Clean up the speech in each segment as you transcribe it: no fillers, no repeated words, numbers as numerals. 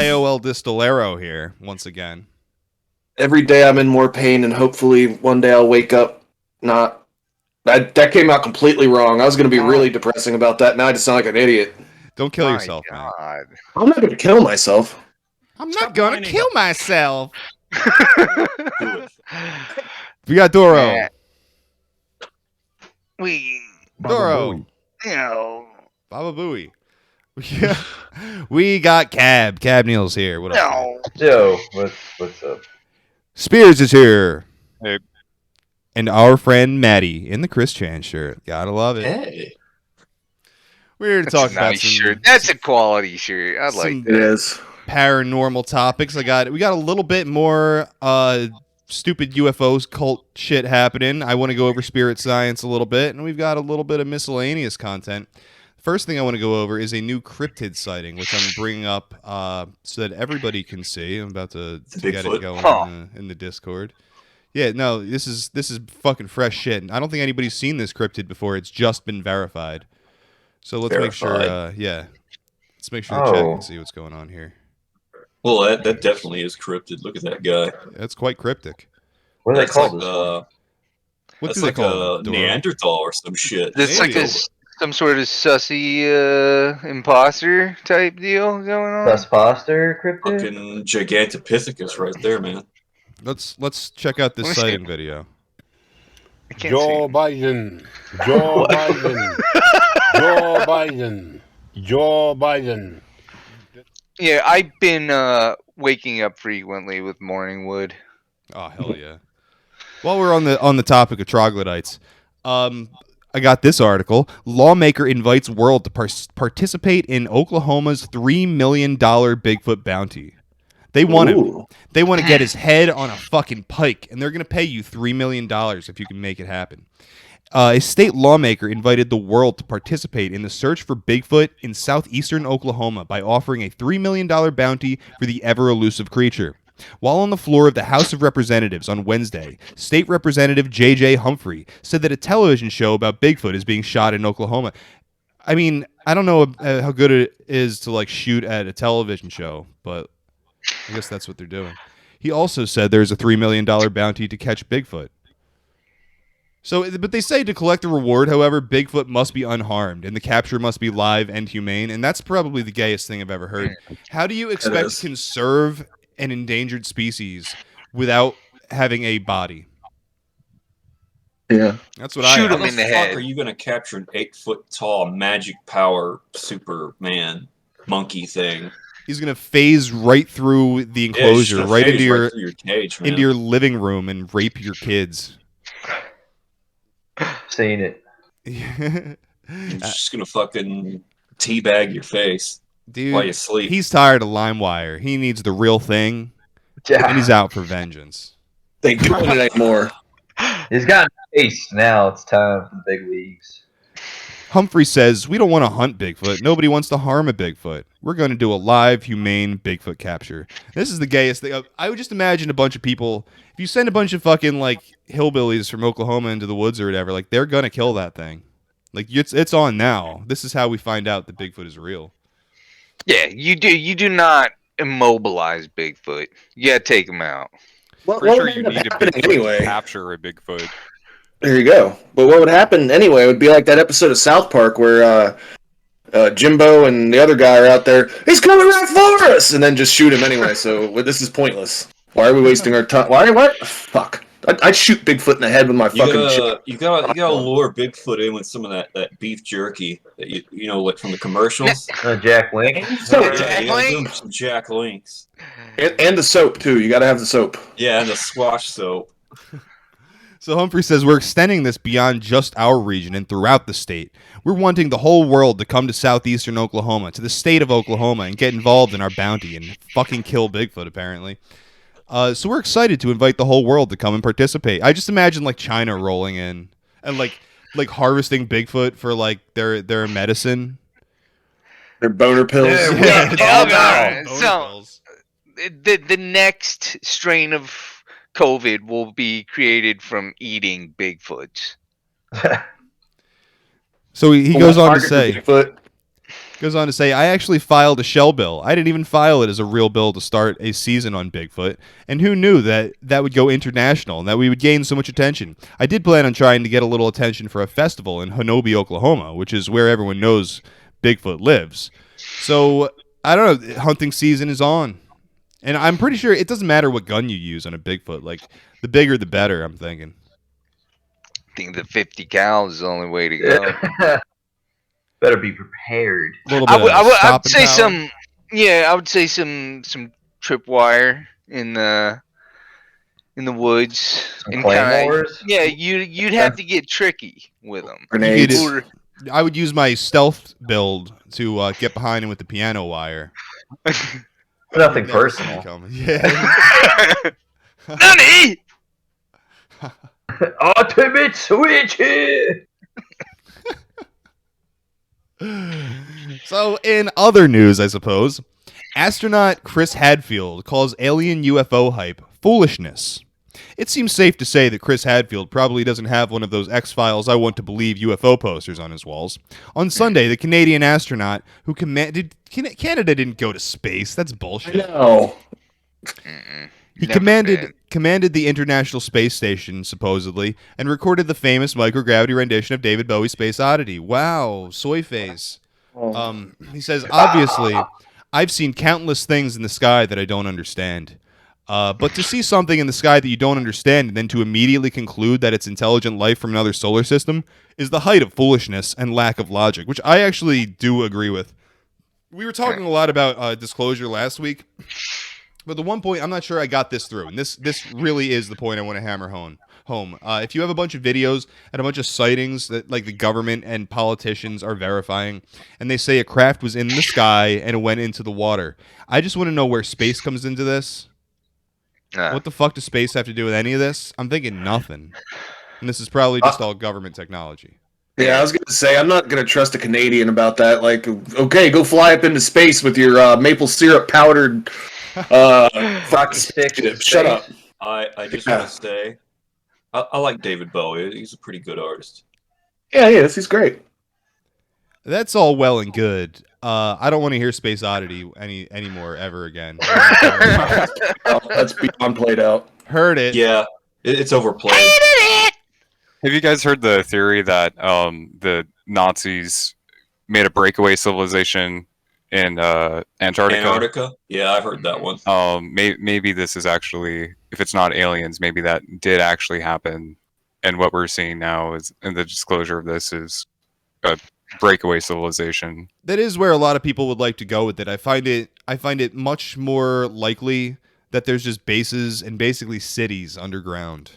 Mateo El Distillero here once again. Every day I'm in more pain, and hopefully one day I'll wake up not. That came out completely wrong. I was going to be really depressing about that. Now I just sound like an idiot. Don't kill yourself, man. I'm not going to kill myself. I'm not going to kill myself. We got Doro. Doro. Baba Booey. We got Cab. Cab Neal's here. What up? Yo, what's up? Spears is here. Hey. And our friend Maddie in the Chris Chan shirt. Gotta love it. Hey. We're here to talk about some shirt. That's a quality shirt. I like that. It is. Paranormal topics. We got a little bit more stupid UFOs cult shit happening. I want to go over spirit science a little bit, and we've got a little bit of miscellaneous content. First thing I want to go over is a new cryptid sighting, which I'm bringing up so that everybody can see. I'm about to get it going in the Discord. Yeah, no, this is fucking fresh shit. I don't think anybody's seen this cryptid before. It's just been verified. So let's make sure. Let's make sure to check and see what's going on here. Well, that definitely is cryptid. Look at that guy. That's quite cryptic. What do they call this? What do they call it? Neanderthal or some shit. This like some sort of sussy imposter type deal going on. Susposter cryptid? Fucking Gigantopithecus right there, man. Let's check out this sighting video. Joe Biden. Joe Biden. Joe Biden. Joe Biden. Yeah, I've been waking up frequently with morning wood. Oh hell yeah! While we're on the topic of troglodytes, I got this article. Lawmaker invites world to participate in Oklahoma's $3 million Bigfoot bounty. They want him. They want to get his head on a fucking pike, and they're going to pay you $3 million if you can make it happen. A state lawmaker invited the world to participate in the search for Bigfoot in southeastern Oklahoma by offering a $3 million bounty for the ever-elusive creature. While on the floor of the House of Representatives on Wednesday, State Representative J.J. Humphrey said that a television show about Bigfoot is being shot in Oklahoma. I mean, I don't know how good it is to like shoot at a television show, but I guess that's what they're doing. He also said there's a $3 million bounty to catch Bigfoot. So, but they say to collect the reward, however, Bigfoot must be unharmed, and the capture must be live and humane, and that's probably the gayest thing I've ever heard. How do you expect to conserve an endangered species without having a body? Yeah. That's what Shoot I him in the How head. are you going to capture an 8-foot tall magic power Superman monkey thing? He's going to phase right through the enclosure, right into your cage, man. into your living room and rape your kids. Seen it. He's just going to fucking teabag your face while you sleep. He's tired of LimeWire. He needs the real thing, and he's out for vengeance. They doing it anymore. He's got a face now. It's time for the big leagues. Humphrey says, we don't want to hunt Bigfoot. Nobody wants to harm a Bigfoot. We're going to do a live, humane Bigfoot capture. This is the gayest thing. I would just imagine a bunch of people, if you send a bunch of fucking, like, hillbillies from Oklahoma into the woods or whatever, like, they're going to kill that thing. Like, it's on now. This is how we find out that Bigfoot is real. Yeah, you do not immobilize Bigfoot. You gotta take him out. What Pretty would sure you end up need a happening Bigfoot anyway? to capture a Bigfoot. There you go. But what would happen anyway would be like that episode of South Park where Jimbo and the other guy are out there. He's coming right for us, and then just shoot him anyway. So this is pointless. Why are we wasting our time? What? Fuck. I'd shoot Bigfoot in the head with my fucking shit. You gotta lure Bigfoot in with some of that beef jerky that you know, like from the commercials. Jack Link. You gotta do some Jack Links. And the soap too. You gotta have the soap. Yeah, and the squash soap. So Humphrey says, we're extending this beyond just our region and throughout the state. We're wanting the whole world to come to southeastern Oklahoma, to the state of Oklahoma, and get involved in our bounty and fucking kill Bigfoot, apparently. So we're excited to invite the whole world to come and participate. I just imagine, like, China rolling in and, like harvesting Bigfoot for, like, their medicine. Their boner pills. Yeah, so the next strain of COVID will be created from eating Bigfoots. So he goes on to say, Bigfoot. Goes on to say, I actually filed a shell bill. I didn't even file it as a real bill to start a season on Bigfoot. And who knew that that would go international and that we would gain so much attention? I did plan on trying to get a little attention for a festival in Honobi, Oklahoma, which is where everyone knows Bigfoot lives. So, I don't know. Hunting season is on. And I'm pretty sure it doesn't matter what gun you use on a Bigfoot. Like, the bigger the better, I'm thinking. I think the 50 cal is the only way to go. Better be prepared. A little I bit would, of I would, I would stopping say power. I would say some tripwire in the woods. Some And claymores? You'd have to get tricky with them. Grenades. I would use my stealth build to get behind him with the piano wire. Nothing Never see personal. it coming. Yeah. Nani? Ultimate switch here. So, in other news, I suppose, astronaut Chris Hadfield calls alien UFO hype foolishness. It seems safe to say that Chris Hadfield probably doesn't have one of those X-Files I want to believe UFO posters on his walls. On Sunday, the Canadian astronaut who commanded... Canada didn't go to space. That's bullshit. No. He Never been. commanded the International Space Station, supposedly, and recorded the famous microgravity rendition of David Bowie's Space Oddity. Wow, soy face. He says, obviously, I've seen countless things in the sky that I don't understand. But to see something in the sky that you don't understand and then to immediately conclude that it's intelligent life from another solar system is the height of foolishness and lack of logic, which I actually do agree with. We were talking a lot about disclosure last week. But the one point, I'm not sure I got this through, and this really is the point I want to hammer home. If you have a bunch of videos and a bunch of sightings that like the government and politicians are verifying, and they say a craft was in the sky and it went into the water, I just want to know where space comes into this. What the fuck does space have to do with any of this? I'm thinking nothing. And this is probably just all government technology. Yeah, I was going to say, I'm not going to trust a Canadian about that. Like, okay, go fly up into space with your maple syrup powdered rocket stick. Shut up. I just want to say, I like David Bowie. He's a pretty good artist. Yeah, he is. He's great. That's all well and good. I don't want to hear Space Oddity anymore ever again. That's beyond played out. Heard it. Yeah, it's overplayed. Have you guys heard the theory that the Nazis made a breakaway civilization in Antarctica? Antarctica? Yeah, I've heard that one. Maybe this is actually, if it's not aliens, maybe that did actually happen. And what we're seeing now is, in the disclosure of this, is a breakaway civilization. That is where a lot of people would like to go with it. I find it much more likely that there's just bases and basically cities underground,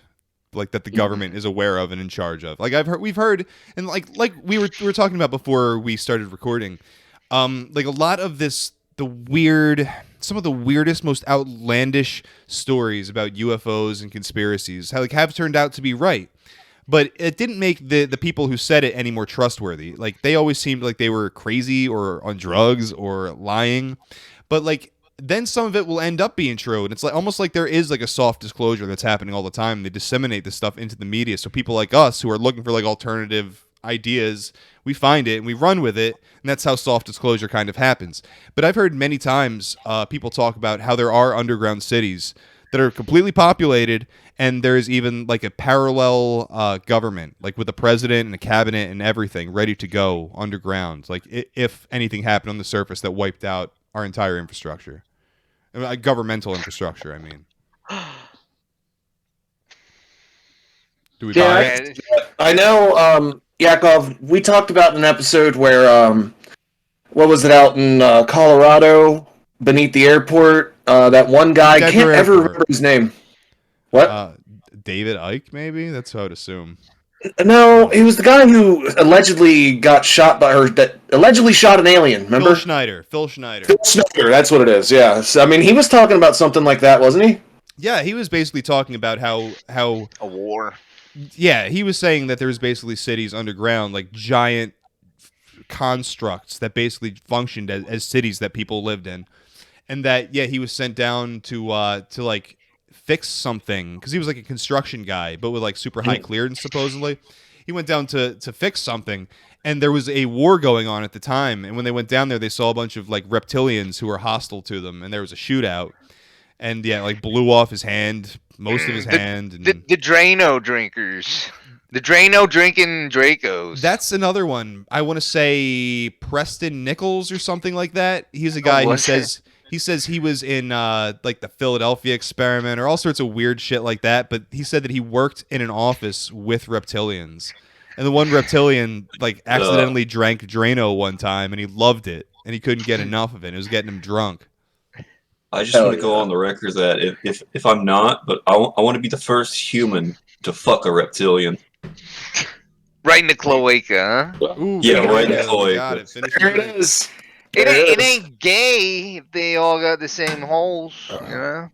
like that the government is aware of and in charge of. Like we've heard, and like we were talking about before we started recording, like a lot of this, some of the weirdest, most outlandish stories about UFOs and conspiracies have turned out to be right. But it didn't make the people who said it any more trustworthy. Like, they always seemed like they were crazy or on drugs or lying. But, like, then some of it will end up being true. And it's like almost like there is, like, a soft disclosure that's happening all the time. They disseminate this stuff into the media. So people like us who are looking for, like, alternative ideas, we find it and we run with it. And that's how soft disclosure kind of happens. But I've heard many times people talk about how there are underground cities that are completely populated, and there's even like a parallel government, like with a president and a cabinet and everything ready to go underground, like if anything happened on the surface that wiped out our entire infrastructure. Governmental infrastructure, I mean. Do we buy it? I know, Yakov, we talked about in an episode where, what was it, out in Colorado, beneath the airport, that one guy, I can't ever remember his name. What? David Icke, maybe? That's what I would assume. No, he was the guy who allegedly got shot by her, that allegedly shot an alien, remember? Phil Schneider, Phil Schneider, that's what it is, yeah. So, I mean, he was talking about something like that, wasn't he? Yeah, he was basically talking about how a war. Yeah, he was saying that there's basically cities underground, like giant constructs that basically functioned as cities that people lived in. And that, yeah, he was sent down to like fix something because he was like a construction guy, but with like super high clearance supposedly. he went down to fix something, and there was a war going on at the time. And when they went down there, they saw a bunch of like reptilians who were hostile to them, and there was a shootout. And yeah, like blew off his hand, most of his hand. And The Drano drinkers. The Drano drinking Dracos. that's another one. I want to say Preston Nichols or something like that. He's a guy who says he was in like the Philadelphia experiment or all sorts of weird shit like that. But he said that he worked in an office with reptilians, and the one reptilian like accidentally drank Drano one time, and he loved it, and he couldn't get enough of it. It was getting him drunk. I just want to go on the record that if I'm not, but I want to be the first human to fuck a reptilian. Right in the cloaca, huh? Ooh, Yeah, got right in it. the cloaca. Got it. Finish There your it drink. is. It ain't gay if they all got the same holes, you know?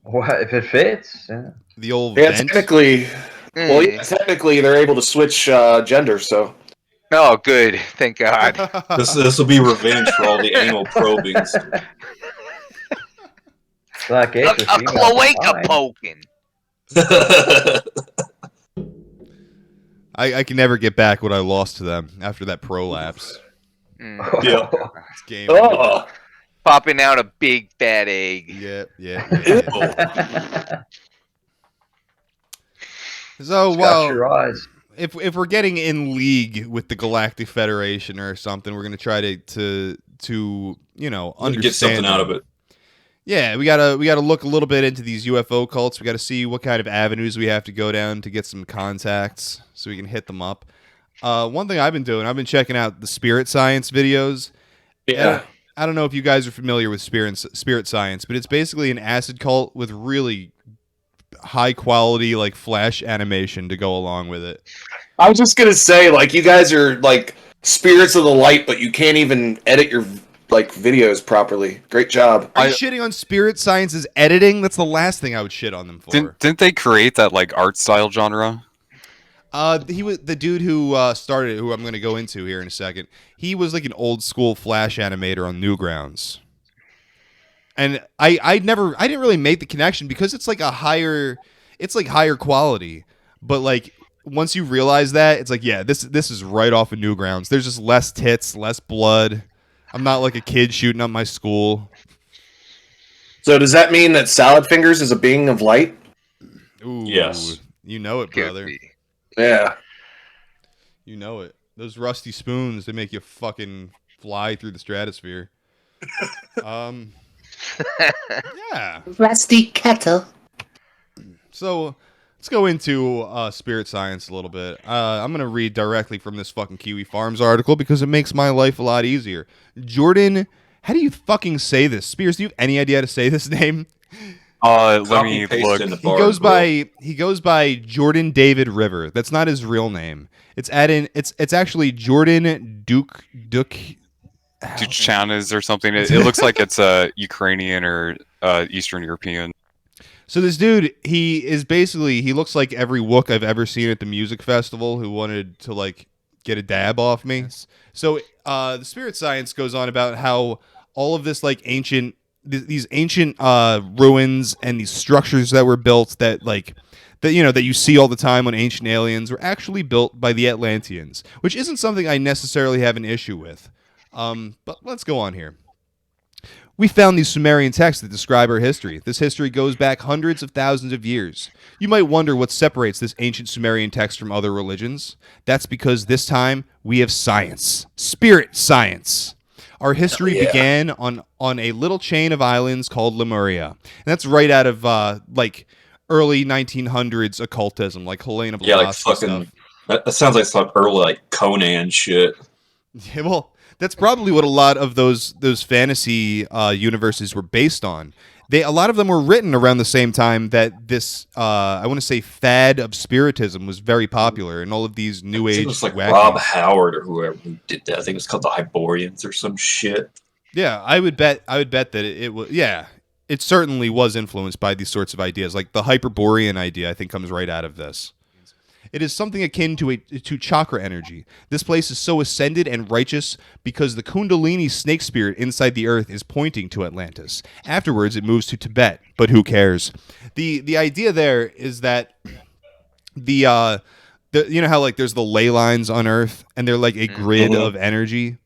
What if it fits? Yeah. The old Yeah, vent. technically. Well, yeah, technically they're able to switch gender. So Oh, good. Thank God. This will be revenge for all the anal probings. Like A cloaca poking. I can never get back what I lost to them after that prolapse. Yeah. It's game. oh, Popping out a big fat egg. Yeah. Got So, well, your eyes. if we're getting in league with the Galactic Federation or something, we're gonna try to understand Get something out them. of it. Yeah, we gotta look a little bit into these UFO cults. We gotta see what kind of avenues we have to go down to get some contacts so we can hit them up. One thing I've been doing, I've been checking out the spirit science videos. yeah. I don't know if you guys are familiar with spirit science, but it's basically an acid cult with really high quality like flash animation to go along with it. I was just gonna say, like, you guys are like spirits of the light, but you can't even edit your like videos properly. Great job. Are you shitting on spirit science's editing? That's the last thing I would shit on them for. Didn't they create that like art style genre? He was the dude who started it, who I'm going to go into here in a second. He was like an old school flash animator on Newgrounds, and I didn't really make the connection because it's like higher quality. But like once you realize that, it's like this is right off of Newgrounds. There's just less tits, less blood. I'm not like a kid shooting up my school. So does that mean that Salad Fingers is a being of light? Ooh, Yes. You know it, brother. Could be. Yeah. You know it. Those rusty spoons, they make you fucking fly through the stratosphere. Yeah. Rusty kettle. So let's go into spirit science a little bit. I'm gonna read directly from this fucking Kiwi Farms article because it makes my life a lot easier. Jordan, how do you fucking say this? Spears, do you have any idea how to say this name? Let Copy me paste look. in the He bar, goes bro. by Jordan David River. That's not his real name. It's actually Jordan Duke. Duchanas or something. It looks like it's a Ukrainian or Eastern European. So this dude, he looks like every Wook I've ever seen at the music festival who wanted to like get a dab off me. So the spirit science goes on about how all of this like these ancient ruins and these structures that were built that you see all the time on Ancient Aliens were actually built by the Atlanteans, which isn't something I necessarily have an issue with. But let's go on here. We found these Sumerian texts that describe our history. This history goes back hundreds of thousands of years. You might wonder what separates this ancient Sumerian text from other religions. That's because this time we have science. Spirit science. Our history began on a little chain of islands called Lemuria. And that's right out of early 1900s occultism, like Helena Blavatsky Yeah, like fucking. stuff. That sounds like some early like Conan shit. Yeah, well, that's probably what a lot of those fantasy universes were based on. A lot of them were written around the same time that this I want to say fad of spiritism was very popular, and all of these new I think age. it was like wacky- Rob Howard or whoever who did that. I think it was called the Hyborians or some shit. Yeah, I would bet that it was. Yeah, it certainly was influenced by these sorts of ideas. Like the Hyperborean idea, I think comes right out of this. It is something akin to chakra energy. This place is so ascended and righteous because the Kundalini snake spirit inside the earth is pointing to Atlantis. Afterwards, it moves to Tibet, but who cares? The idea there is that You know how like there's the ley lines on Earth, and they're like a grid of energy.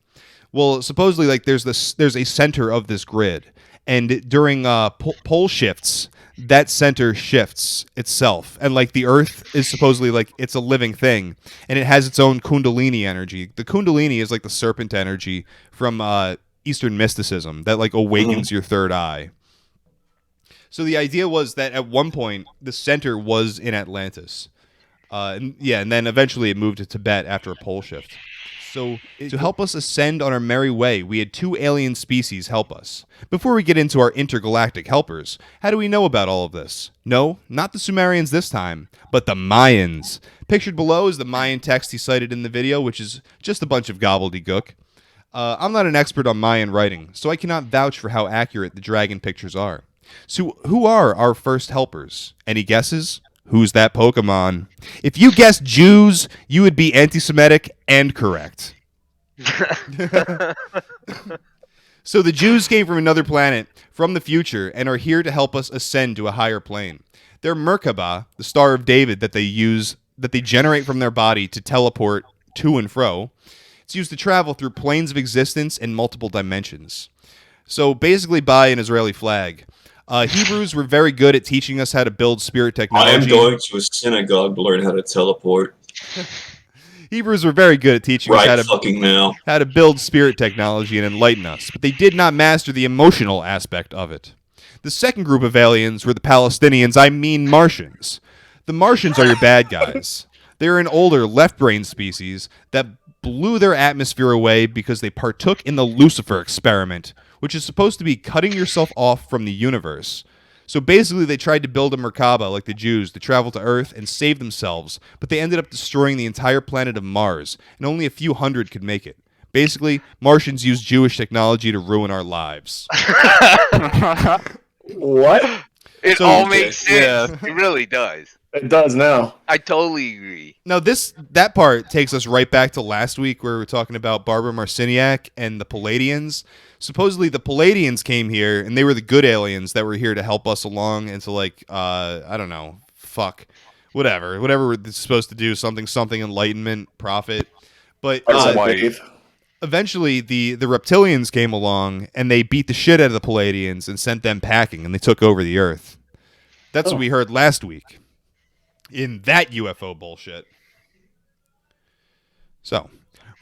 Well, supposedly, like there's a center of this grid, and during pole shifts, that center shifts itself, and like the Earth is supposedly like it's a living thing, and it has its own Kundalini energy. The Kundalini is like the serpent energy from Eastern mysticism that like awakens your third eye. So the idea was that at one point the center was in Atlantis, and then eventually it moved to Tibet after a pole shift. So, to help us ascend on our merry way, we had 2 alien species help us. Before we get into our intergalactic helpers, how do we know about all of this? No, not the Sumerians this time, but the Mayans. Pictured below is the Mayan text he cited in the video, which is just a bunch of gobbledygook. I'm not an expert on Mayan writing, so I cannot vouch for how accurate the dragon pictures are. So, who are our first helpers? Any guesses? Who's that Pokemon? If you guessed Jews, you would be anti-Semitic and correct. So the Jews came from another planet, from the future, and are here to help us ascend to a higher plane. They're Merkaba, the Star of David that they generate from their body to teleport to and fro. It's used to travel through planes of existence and multiple dimensions. So basically buy an Israeli flag. Hebrews were very good at teaching us how to build spirit technology. I am going to a synagogue to learn how to teleport. Hebrews were very good at teaching us how to build spirit technology and enlighten us, but they did not master the emotional aspect of it. The second group of aliens were the Palestinians, I mean Martians. The Martians are your bad guys. They're an older left-brain species that blew their atmosphere away because they partook in the Lucifer experiment, which is supposed to be cutting yourself off from the universe. So basically they tried to build a Merkaba like the Jews to travel to Earth and save themselves, but they ended up destroying the entire planet of Mars, and only a few hundred could make it. Basically, Martians use Jewish technology to ruin our lives. What? It all makes sense. It really does. It does now. I totally agree. Now that part takes us right back to last week where we were talking about Barbara Marciniak and the Palladians. Supposedly the Palladians came here and they were the good aliens that were here to help us along and to like I don't know, whatever we're supposed to do, something enlightenment, profit. But eventually the reptilians came along and they beat the shit out of the Palladians and sent them packing and they took over the Earth. That's what we heard last week in that UFO bullshit. So,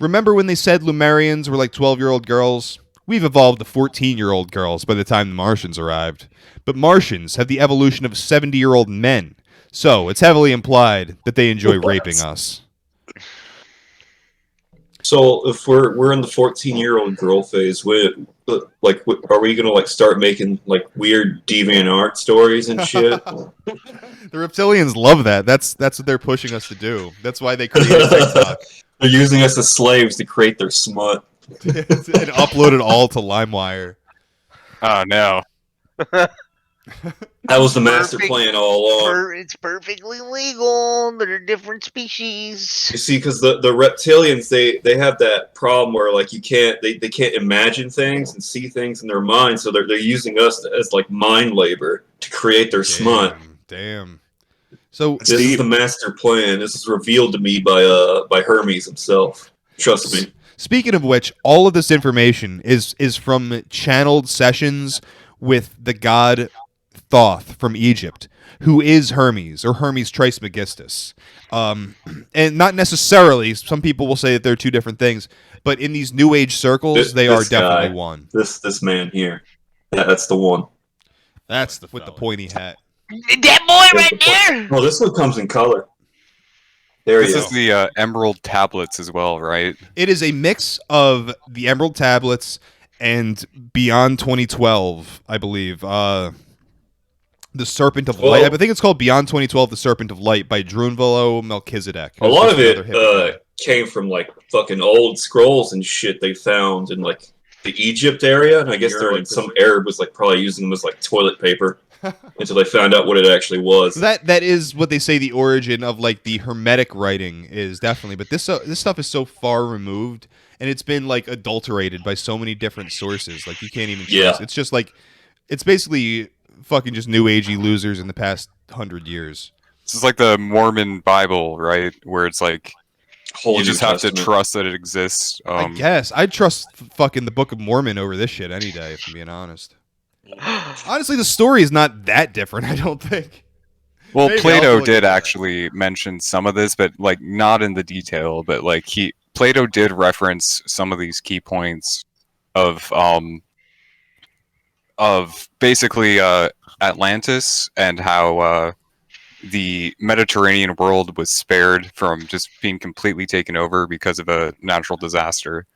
remember when they said Lumerians were like 12-year-old girls? We've evolved to 14-year-old girls by the time the Martians arrived. But Martians have the evolution of 70-year-old men. So, it's heavily implied that they enjoy raping us. So, if we're in the 14-year-old girl phase, are we gonna like start making like weird deviant art stories and shit? The reptilians love that. That's what they're pushing us to do. That's why they created TikTok. They're using us as slaves to create their smut. And upload it all to LimeWire. Oh no. That was the master plan all along. It's perfectly legal. They're different species. You see, because the reptilians, they have that problem where like they can't imagine things and see things in their mind, so they're using us as like mind labor to create their smut. Damn. So this is the master plan. This is revealed to me by Hermes himself. Trust me. Speaking of which, all of this information is from channeled sessions with the god Thoth from Egypt, who is Hermes, or Hermes Trismegistus. And not necessarily, some people will say that they're two different things, but in these New Age circles, they are definitely one. This man here. That's the one. That's with the pointy hat. That boy right there! Well, this one comes in color. This is the Emerald Tablets as well, right? It is a mix of the Emerald Tablets and Beyond 2012, I believe. The Serpent of Light. I think it's called Beyond 2012, The Serpent of Light by Drunvalo Melchizedek. A lot of it came from like fucking old scrolls and shit they found in like the Egypt area, and I guess they're like some Arab was like probably using them as like toilet paper until they found out what it actually was. That is what they say the origin of like the Hermetic writing is, definitely. But this stuff is so far removed, and it's been like adulterated by so many different sources. Like you can't even trust. It's just like it's basically fucking just new agey losers in the past 100 years. This is like the Mormon Bible, right? Where it's like Whole you New just have to Testament. trust that it exists. I guess I'd trust fucking the Book of Mormon over this shit any day, if I'm being honest. Honestly, the story is not that different. I don't think. Well, Maybe I'll Plato look did into that. actually mention some of this, but like not in the detail. But like Plato did reference some of these key points of basically Atlantis and how the Mediterranean world was spared from just being completely taken over because of a natural disaster,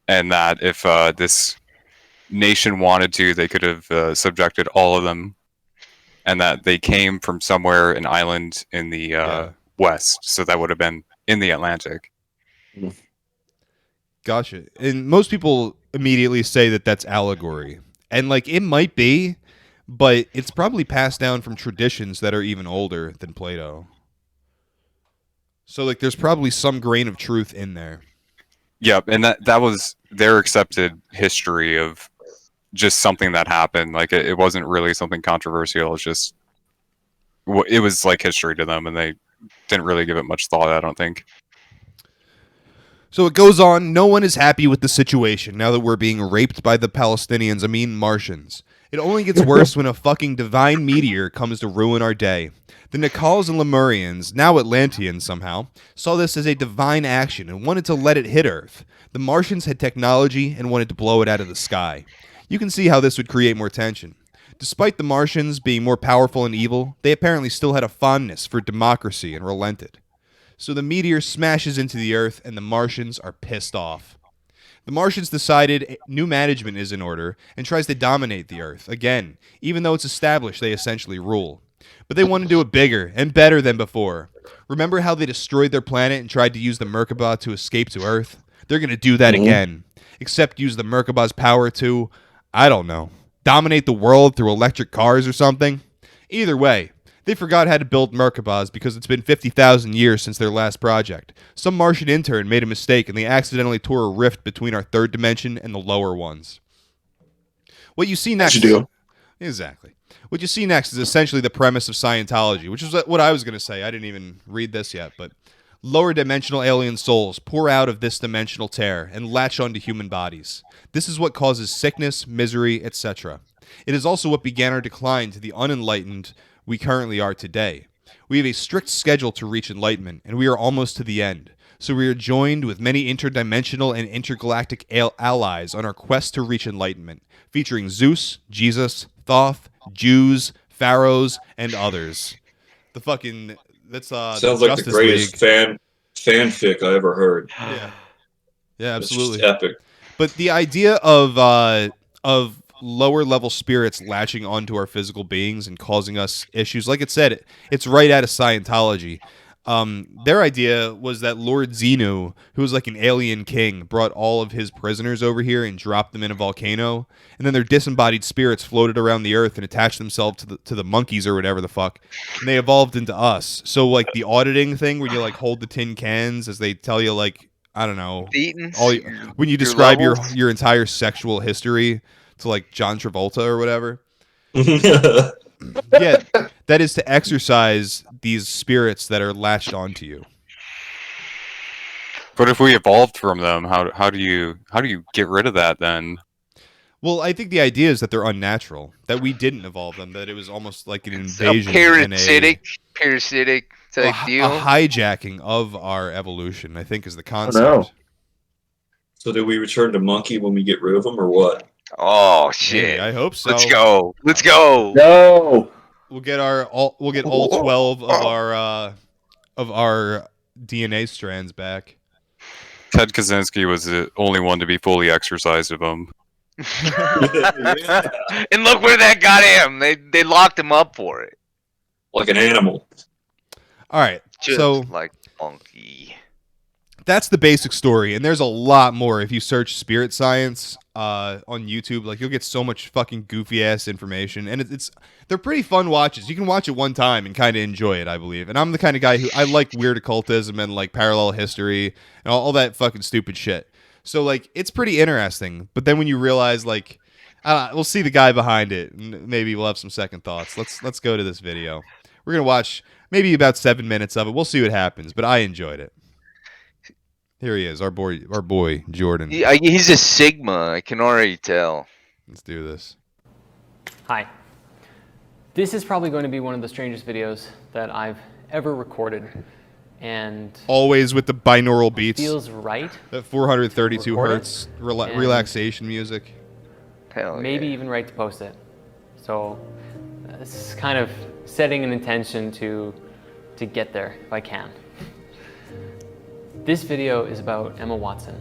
and that if this nation wanted to, they could have subjected all of them, and that they came from somewhere, an island in the west, so that would have been in the Atlantic. Gotcha. And most people immediately say that that's allegory. And like it might be, but it's probably passed down from traditions that are even older than Plato. So like there's probably some grain of truth in there. Yep, and that was their accepted history of just something that happened. Like it wasn't really something controversial. It's just it was like history to them, and they didn't really give it much thought, I don't think. So it goes on, no one is happy with the situation now that we're being raped by the Palestinians, I mean Martians. It only gets worse when a fucking divine meteor comes to ruin our day. The Nicals and Lemurians, now Atlanteans somehow, saw this as a divine action and wanted to let it hit Earth. The Martians had technology and wanted to blow it out of the sky. You can see how this would create more tension. Despite the Martians being more powerful and evil, they apparently still had a fondness for democracy and relented. So the meteor smashes into the Earth, and the Martians are pissed off. The Martians decided new management is in order and tries to dominate the Earth again, even though it's established they essentially rule. But they want to do it bigger and better than before. Remember how they destroyed their planet and tried to use the Merkaba to escape to Earth? They're going to do that again, except use the Merkaba's power to, I don't know, dominate the world through electric cars or something? Either way, they forgot how to build Merkabas because it's been 50,000 years since their last project. Some Martian intern made a mistake and they accidentally tore a rift between our third dimension and the lower ones. What you see next... Exactly. What you see next is essentially the premise of Scientology, which is what I was going to say. I didn't even read this yet, but lower dimensional alien souls pour out of this dimensional tear and latch onto human bodies. This is what causes sickness, misery, etc. It is also what began our decline to the unenlightened we currently are today. We have a strict schedule to reach enlightenment, and we are almost to the end. So we are joined with many interdimensional and intergalactic allies on our quest to reach enlightenment, featuring Zeus, Jesus, Thoth, Jews, pharaohs, and others. The fucking sounds the like Justice the greatest League. fanfic I ever heard. Yeah, absolutely. It's just epic. But the idea of lower level spirits latching onto our physical beings and causing us issues, like it said, it's right out of Scientology. Their idea was that Lord Xenu, who was like an alien king, brought all of his prisoners over here and dropped them in a volcano, and then their disembodied spirits floated around the earth and attached themselves to the monkeys or whatever the fuck, and they evolved into us. So like the auditing thing where you like hold the tin cans as they tell you like, I don't know, when you describe your entire sexual history to like John Travolta or whatever. Yeah, that is to exercise these spirits that are latched onto you. But if we evolved from them, how do you get rid of that then? Well, I think the idea is that they're unnatural, that we didn't evolve them, that it was almost like an invasion, parasitic type deal. A hijacking of our evolution, I think, is the concept. Oh, no. So do we return to monkey when we get rid of them, or what? Oh shit! Maybe, I hope so. Let's go. Let's go. No. We'll get all 12 of our DNA strands back. Ted Kaczynski was the only one to be fully exercised of them. And look where that got him. They locked him up for it. Like an animal. All right. Just so like monkey. That's the basic story, and there's a lot more if you search spirit science on YouTube. Like, you'll get so much fucking goofy ass information, and they're pretty fun watches. You can watch it one time and kind of enjoy it, I believe. And I'm the kind of guy who I like weird occultism and like parallel history and all that fucking stupid shit. So like, it's pretty interesting. But then when you realize like, we'll see the guy behind it, and maybe we'll have some second thoughts. Let's go to this video. We're gonna watch maybe about 7 minutes of it. We'll see what happens, but I enjoyed it. Here he is, our boy Jordan. He's a Sigma. I can already tell. Let's do this. Hi. This is probably going to be one of the strangest videos that I've ever recorded, and always with the binaural beats. Feels right. That 432 Record hertz relaxation music. Hell maybe yeah. even right to post it. So this is kind of setting an intention to get there if I can. This video is about Emma Watson,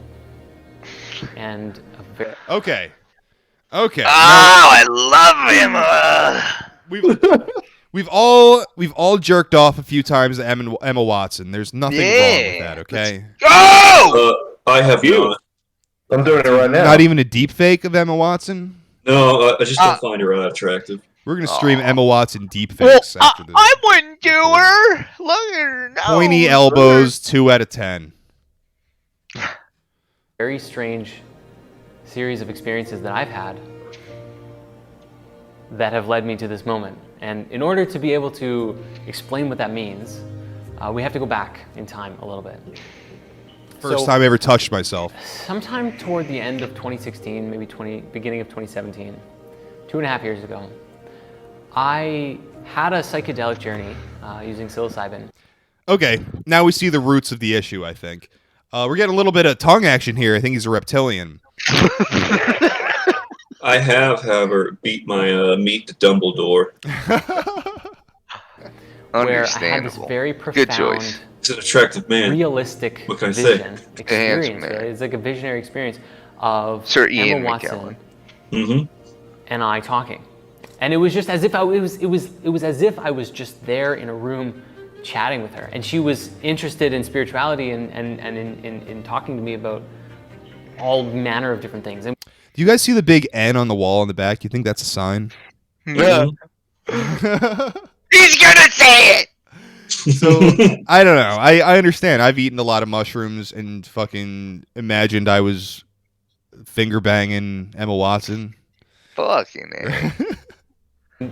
and a very Okay. Oh, I love Emma. We've all jerked off a few times to Emma Watson. There's nothing wrong with that, okay? Oh! I have not. I'm doing it right now. Not even a deep fake of Emma Watson? No, I just don't find her attractive. We're gonna stream Emma Watson deep fakes after this. I wouldn't do her. Look at her nose. Pointy elbows, 2 out of 10. very strange series of experiences that I've had that have led me to this moment. And in order to be able to explain what that means, we have to go back in time a little bit. First time I ever touched myself. Sometime toward the end of 2016, maybe beginning of 2017, 2.5 years ago, I had a psychedelic journey using psilocybin. Okay, now we see the roots of the issue, I think. We're getting a little bit of tongue action here. I think he's a reptilian. I have, however, beat my meat to Dumbledore. Where I had this very Good profound, choice. He's an attractive man. realistic What can I say? vision, Handsome experience. man. It's like a visionary experience of Sir Ian Emma Watson Mm-hmm. and I talking, and it was just as if it was as if I was just there in a room chatting with her, and she was interested in spirituality and in talking to me about all manner of different things. And Do you guys see the big N on the wall in the back? You think that's a sign? Yeah. Mm-hmm. He's gonna say it. So I don't know. I understand. I've eaten a lot of mushrooms and fucking imagined I was finger banging Emma Watson. Fucking A.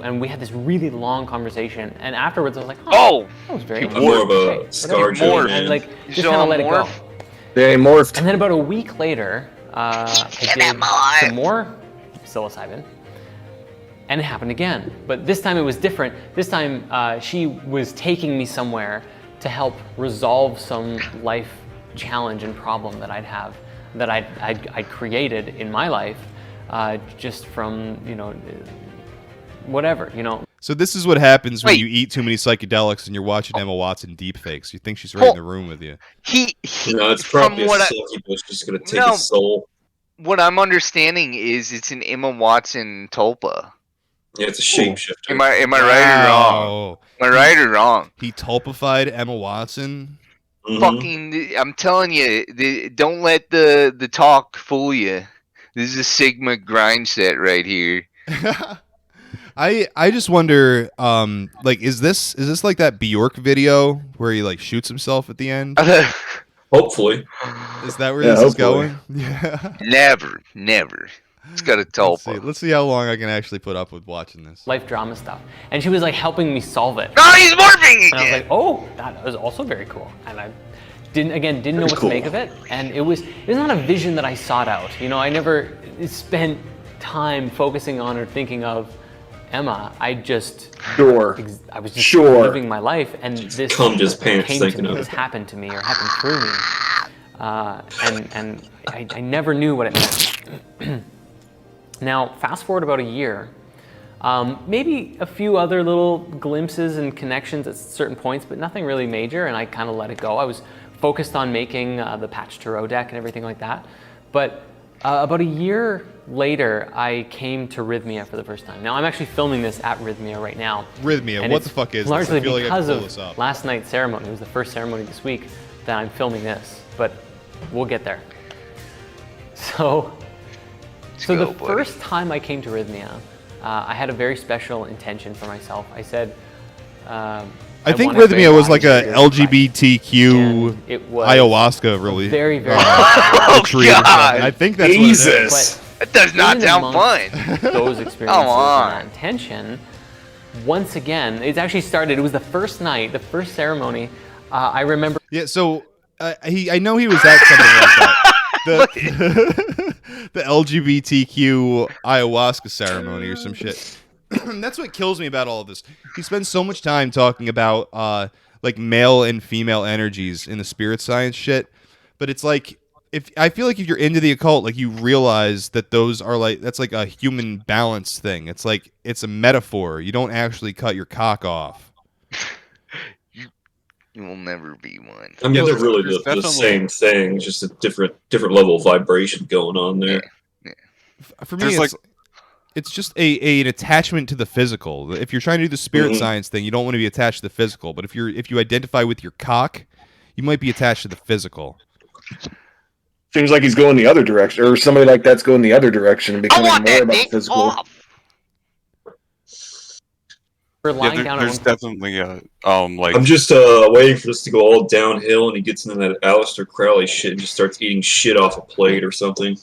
and we had this really long conversation, and afterwards I was like, Oh, that was very I'm more of okay, a scar More. man. and like You just saw kind of him let it go. morph? They morphed. And then about a week later, I did some more psilocybin, and it happened again. But this time it was different. This time she was taking me somewhere to help resolve some life challenge and problem that I'd created in my life, just from whatever. So this is what happens when Wait. you eat too many psychedelics and you're watching Emma Watson deepfakes. You think she's right in the room with you. he No, it's from probably a what sucky bitch just gonna take No. his soul. what I'm understanding is it's an Emma Watson tulpa. Yeah, it's a shapeshifter. Am I right or wrong? Wow. Am I right or wrong? He tulpified Emma Watson. Mhm. Fucking, I'm telling you, don't let the talk fool you. This is a Sigma grind set right here. I just wonder, like, is this like that Bjork video where he like shoots himself at the end? Hopefully. Is that where Yeah, this is hopefully. going? Yeah. Never. It's got a tulpa. Let's see how long I can actually put up with watching this. Life drama stuff, and she was like helping me solve it. Oh, he's morphing And I was again. like, oh, that was also very cool. And I didn't know what cool. to make of it. And it was not a vision that I sought out. I never spent time focusing on or thinking of Emma. I was just living my life, and this Cum just pants came to thinking me. of This it. happened to me or happened through me. And I never knew what it meant. Now, fast forward about a year. Maybe a few other little glimpses and connections at certain points, but nothing really major, and I kind of let it go. I was focused on making the patch tarot deck and everything like that. But about a year later, I came to Rhythmia for the first time. Now, I'm actually filming this at Rhythmia right now. Rhythmia, and what it's the fuck is this? largely I feel like I because can pull of this up. last night's ceremony. It was the first ceremony this week that I'm filming this, but we'll get there. So go, the buddy. first time I came to Rhythmia, I had a very special intention for myself. I said, I think wanna Rhythmia was like a and LGBTQ it was ayahuasca, really. very, very retreat or something. God. I think that's what it is. Jesus. But That does not even sound amongst fun. those experiences Come on. and that intention, once again, it actually started. It was the first night, the first ceremony. I remember. Yeah, so I know he was at something like that. The LGBTQ ayahuasca ceremony or some shit. That's what kills me about all of this. He spends so much time talking about like male and female energies in the spirit science shit, but it's like if I feel like if you're into the occult, like you realize that those are like that's like a human balance thing. It's like it's a metaphor. You don't actually cut your cock off. You will never be one. I mean, they're really there's the definitely- same thing, just a different level of vibration going on there. For me, There's, it's just an attachment to the physical. If you're trying to do the spirit science thing, you don't want to be attached to the physical. But if you identify with your cock, you might be attached to the physical. Seems like he's going the other direction, or somebody like that's going the other direction and I becoming want more that about the dick physical. off. lying down there's at definitely like I'm just waiting for this to go all downhill, and he gets into that Aleister Crowley shit and just starts eating shit off a plate or something.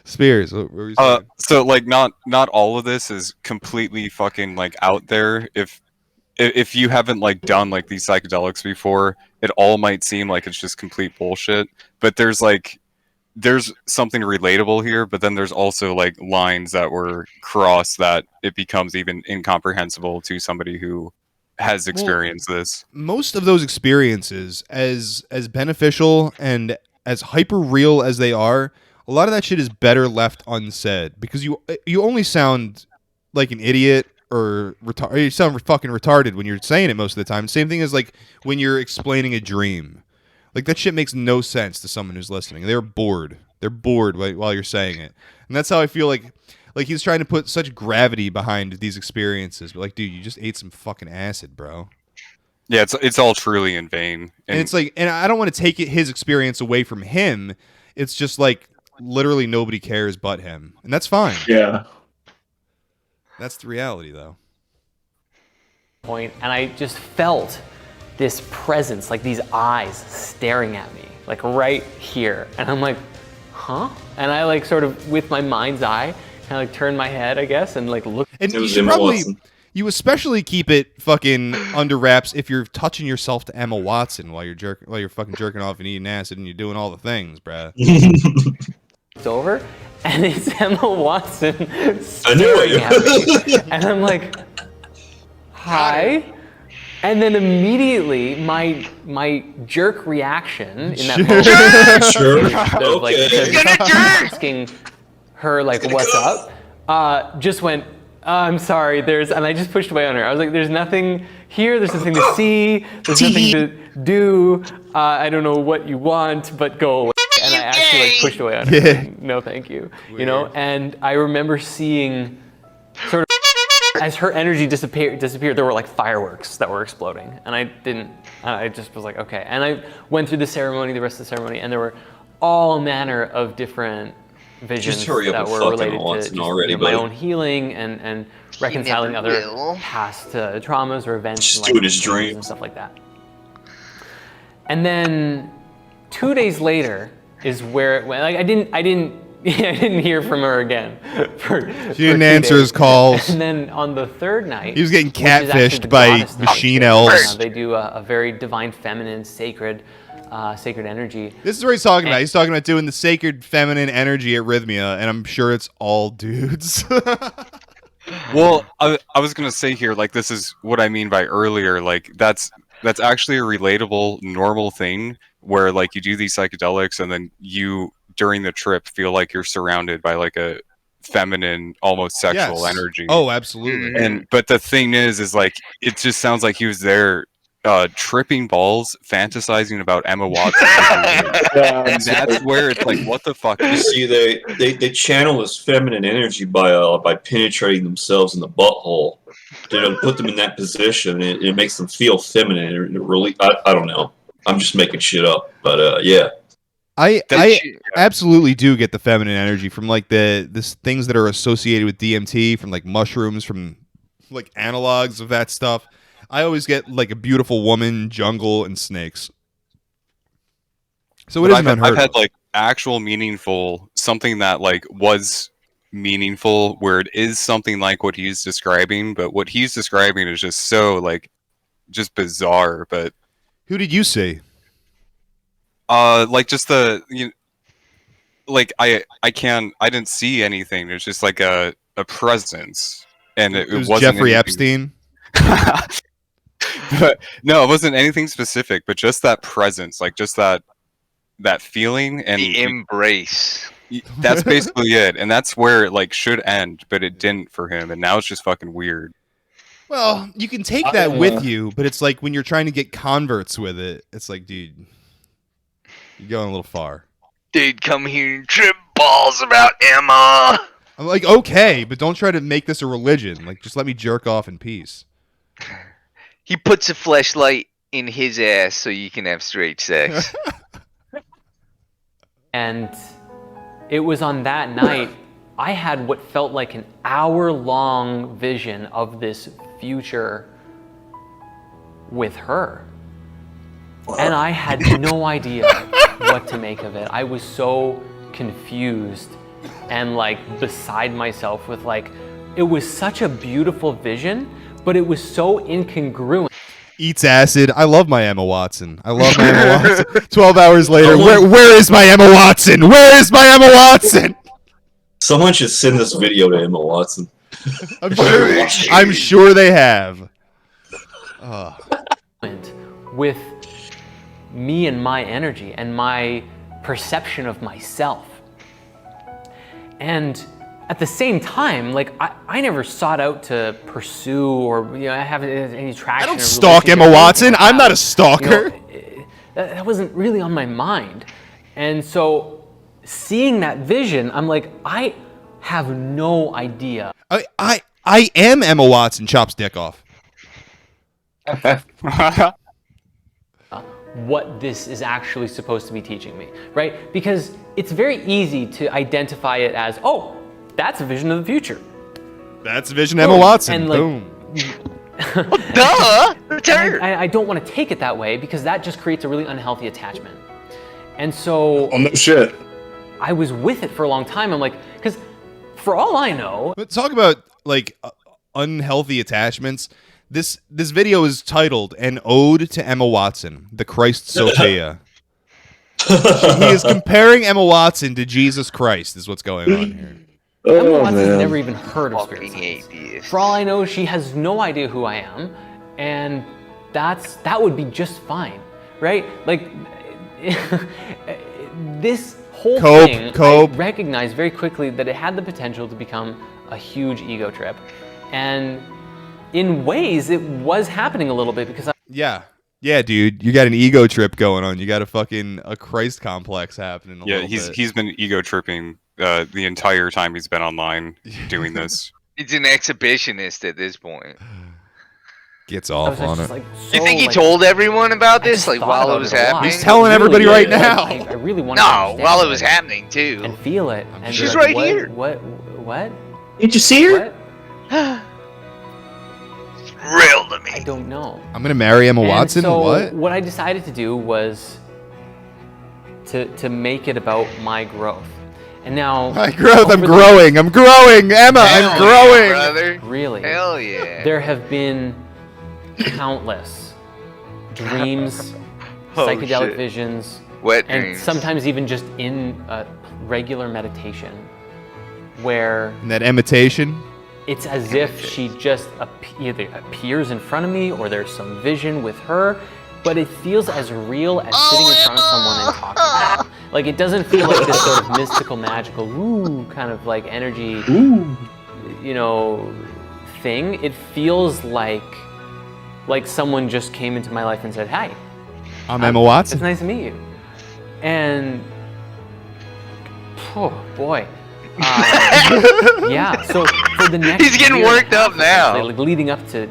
Spears, what were you saying? so like not all of this is completely fucking like out there. If you haven't like done like these psychedelics before, it all might seem like it's just complete bullshit. But there's something relatable here, but then there's also like lines that were crossed that it becomes even incomprehensible to somebody who has experienced this. Most of those experiences, as beneficial and as hyper real as they are, a lot of that shit is better left unsaid because you only sound like an idiot or you sound fucking retarded when you're saying it most of the time. Same thing as like when you're explaining a dream. Like that shit makes no sense to someone who's listening. They're bored. They're bored while you're saying it. And that's how I feel like he's trying to put such gravity behind these experiences. But like, dude, you just ate some fucking acid, bro. Yeah, it's all truly in vain. And it's like, and I don't want to take his experience away from him. It's just like literally nobody cares but him. And that's fine. Yeah. That's the reality though. point, and I just felt this presence, like these eyes staring at me, like right here. And I'm like, huh? And I like sort of with my mind's eye, kind of like turn my head, I guess, and like look. And It you was should Emma probably, Watson. you especially keep it fucking under wraps if you're touching yourself to Emma Watson while you're fucking jerking off and eating acid and you're doing all the things, bruh. It's over, and it's Emma Watson I knew staring it. at me. And I'm like, hi. And then immediately my jerk reaction in that moment Sure. instead of like Okay. asking her like what's up, just went, I'm sorry, and I just pushed away on her. I was like, there's nothing here, there's nothing to see, there's nothing to do, I don't know what you want, but go away. And I actually like pushed away on her. Yeah. No, thank you. You know, and I remember seeing sort of as her energy disappeared, there were like fireworks that were exploding. And I just was like, okay. And I went through the rest of the ceremony, and there were all manner of different visions Just hurry up that and were fucking related to Watson just, already, my buddy. own healing and reconciling never other will. past traumas or events Just and, doing his dreams dream. and stuff like that. And then 2 days later is where it went. Like I didn't hear from her again. She didn't answer his calls. And then on the third night, He was getting which is actually catfished the by goddess night, machine elves. They do a very divine, feminine, sacred energy. This is what he's talking about. He's talking about doing the sacred feminine energy at Rhythmia, and I'm sure it's all dudes. Well, I was gonna say here, like this is what I mean by earlier. Like that's actually a relatable, normal thing where like you do these psychedelics and then you during the trip feel like you're surrounded by like a feminine, almost sexual Yes. energy. Oh, absolutely. But the thing is like it just sounds like he was there tripping balls, fantasizing about Emma Watson. And that's where it's like, what the fuck? You see, they channel this feminine energy by penetrating themselves in the butthole. To put them in that position, it makes them feel feminine. It really, I don't know. I'm just making shit up, but yeah. I absolutely do get the feminine energy from like this things that are associated with DMT, from like mushrooms, from like analogs of that stuff. I always get like a beautiful woman, jungle, and snakes. So it But isn't I've unheard had of. like actual meaningful something that like was meaningful, where it is something like what he's describing, but what he's describing is just so like just bizarre. But Who did you see? like just like I didn't see anything. There's just like a presence, and it was wasn't Jeffrey anything. Epstein. But no, it wasn't anything specific, but just that presence, like just that feeling, and The embrace. that's basically it. And that's where it like should end, but it didn't for him, and now it's just fucking weird. Well, you can take that with you, but it's like when you're trying to get converts with it, it's like, dude, you're going a little far. Dude, come here and trip balls about Emma. I'm like, okay, but don't try to make this a religion. Like, just let me jerk off in peace. He puts a fleshlight in his ass so you can have straight sex. And it was on that night I had what felt like an hour-long vision of this future with her. And I had no idea what to make of it. I was so confused and like beside myself with like, it was such a beautiful vision, but it was so incongruent. Eats acid. I love my Emma Watson. I love my Emma Watson. 12 hours later, where is my Emma Watson? Where is my Emma Watson? Someone should send this video to Emma Watson. I'm sure they have. With me and my energy and my perception of myself. And at the same time, like I never sought out to pursue or have any traction. I don't stalk Emma Watson. I'm not a stalker. That wasn't really on my mind. And so seeing that vision, I'm like, I have no idea. I am Emma Watson. Chops dick off. What this is actually supposed to be teaching me, right? Because it's very easy to identify it as, oh, that's a vision of the future. That's a vision of Emma Watson. And like, boom. Duh! Return! I don't want to take it that way because that just creates a really unhealthy attachment. And so Oh, no shit. I was with it for a long time. I'm like, because for all I know, But talk about like unhealthy attachments. This video is titled "An Ode to Emma Watson, the Christ Sophia." He is comparing Emma Watson to Jesus Christ. Is what's going on here. Emma Oh, Watson's man. never even heard of spirit Fucking science. atheist. For all I know, she has no idea who I am, and that would be just fine, right? Like this whole thing, I recognized very quickly that it had the potential to become a huge ego trip, and in ways it was happening a little bit because Yeah, dude, you got an ego trip going on. You got a Christ complex happening. Yeah, he's been ego tripping the entire time he's been online doing this. He's an exhibitionist at this point. Gets off on it. like, You think he like, told everyone about I this, just like thought while about it was a lot. happening? He's telling everybody right now. I really want to No, while it was happening too. and feel it. And be She's like, right what, here. What? Did you see her? What? Real to me. I don't know. I'm gonna marry Emma And Watson. so What? I decided to do was to make it about my growth. And now My growth. I'm over the- growing. I'm growing. Emma, Hell I'm growing. yeah, brother. Really, Hell yeah. there have been countless dreams, Oh, psychedelic shit. visions, Wet and dreams. sometimes even just in regular meditation, where And that imitation. it's as if she just either appears in front of me or there's some vision with her, but it feels as real as sitting in front of someone and talking to them. Like, it doesn't feel like this sort of mystical, magical, ooh, kind of like energy, thing. It feels like someone just came into my life and said, "Hi, I'm Emma Watson. it's nice to meet you." And, oh boy. Yeah, so for the next He's getting year and a worked up half, now. like leading up to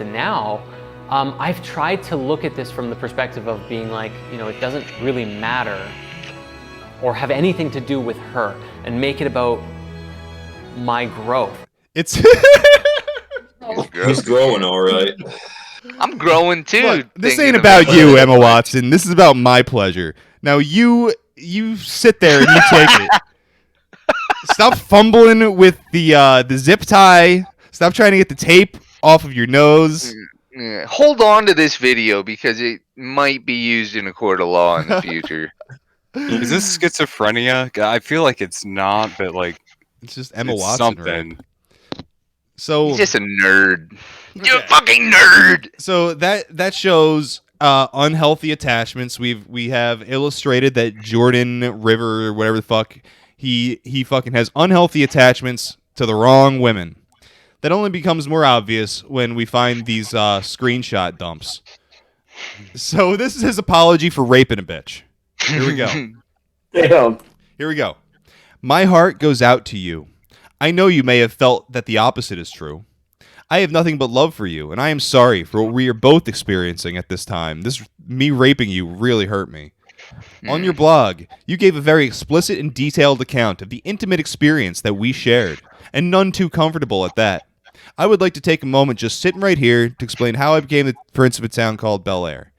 now, I've tried to look at this from the perspective of being like, it doesn't really matter or have anything to do with her, and make it about my growth. It's He's growing, all right. I'm growing too. Look, this thinking ain't about it. you, Emma Watson. This is about my pleasure. Now you sit there and you take it. Stop fumbling with the zip tie. Stop trying to get the tape off of your nose. Yeah. Hold on to this video because it might be used in a court of law in the future. Is this schizophrenia? I feel like it's not, but like It's just Emma it's Watson, something. right? So He's just a nerd. You're a fucking nerd. So that shows unhealthy attachments. We have illustrated that Jordan River or whatever the fuck he fucking has unhealthy attachments to the wrong women. That only becomes more obvious when we find these screenshot dumps. So this is his apology for raping a bitch. Here we go. Damn. Here we go. My heart goes out to you. I know you may have felt that the opposite is true. I have nothing but love for you, and I am sorry for what we are both experiencing at this time. Me raping you really hurt me. On your blog, you gave a very explicit and detailed account of the intimate experience that we shared, and none too comfortable at that. I would like to take a moment just sitting right here to explain how I became the prince of a town called Bel Air.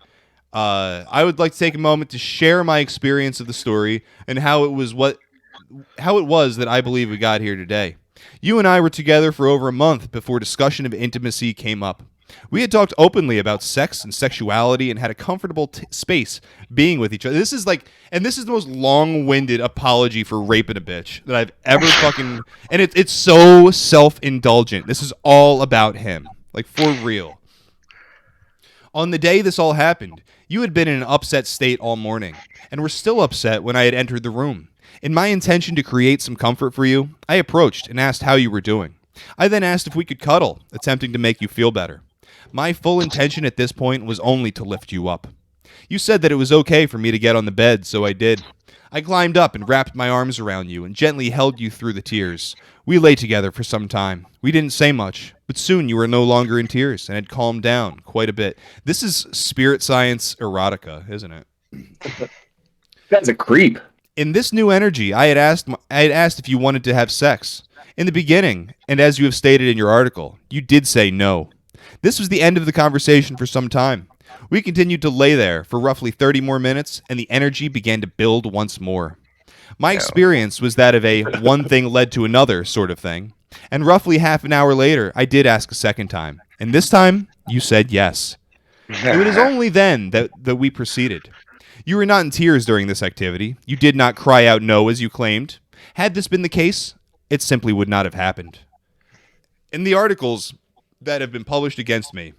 I would like to take a moment to share my experience of the story and how it was that I believe we got here today. You and I were together for over a month before discussion of intimacy came up. We had talked openly about sex and sexuality and had a comfortable space being with each other. This is the most long-winded apology for raping a bitch that I've ever fucking... And it's so self-indulgent. This is all about him. Like, for real. On the day this all happened, you had been in an upset state all morning, and were still upset when I had entered the room. In my intention to create some comfort for you, I approached and asked how you were doing. I then asked if we could cuddle, attempting to make you feel better. My full intention at this point was only to lift you up. You said that it was okay for me to get on the bed, so I did. I climbed up and wrapped my arms around you and gently held you through the tears. We lay together for some time. We didn't say much, but soon you were no longer in tears and had calmed down quite a bit. This is spirit science erotica, isn't it? That's a creep. In this new energy, I had asked if you wanted to have sex. In the beginning, and as you have stated in your article, you did say no. This was the end of the conversation for some time. We continued to lay there for roughly 30 more minutes, and the energy began to build once more. My experience was that of a one thing led to another sort of thing, and roughly half an hour later, I did ask a second time, and this time, you said yes. It was only then that we proceeded. You were not in tears during this activity. You did not cry out no as you claimed. Had this been the case, it simply would not have happened. In the articles that have been published against me,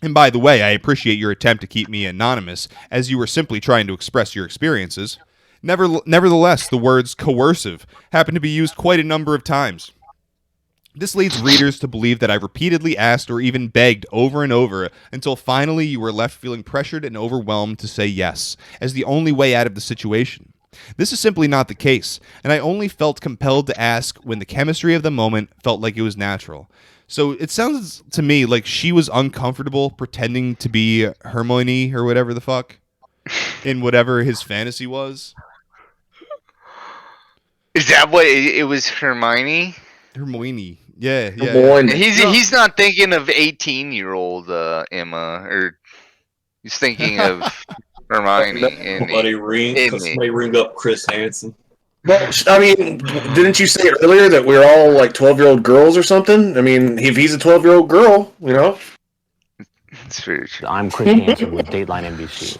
and by the way, I appreciate your attempt to keep me anonymous, as you were simply trying to express your experiences. Nevertheless, the words coercive happen to be used quite a number of times. This leads readers to believe that I repeatedly asked or even begged over and over until finally you were left feeling pressured and overwhelmed to say yes, as the only way out of the situation. This is simply not the case, and I only felt compelled to ask when the chemistry of the moment felt like it was natural. So it sounds to me like she was uncomfortable pretending to be Hermione or whatever the fuck in whatever his fantasy was. Is that what it was? Hermione? Hermione. Yeah. He's not thinking of 18-year-old Emma, or he's thinking of Hermione. Somebody ring up Chris Hansen. Well, I mean, didn't you say earlier that we're all like 12-year-old girls or something? I mean, if he's a 12-year-old girl, you know. It's very true. I'm Chris Hansen with Dateline NBC.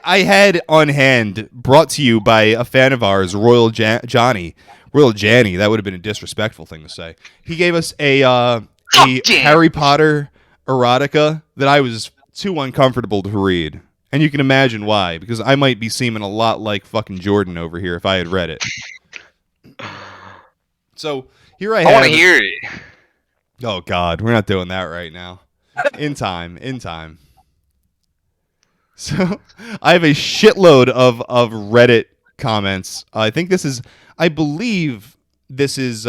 I had on hand, brought to you by a fan of ours, Royal Johnny, that would have been a disrespectful thing to say. He gave us a Harry Potter erotica that I was too uncomfortable to read. And you can imagine why, because I might be seeming a lot like fucking Jordan over here if I had read it. So, here I want to hear it. Oh, God, we're not doing that right now. In time. So, I have a shitload of Reddit comments. I believe this is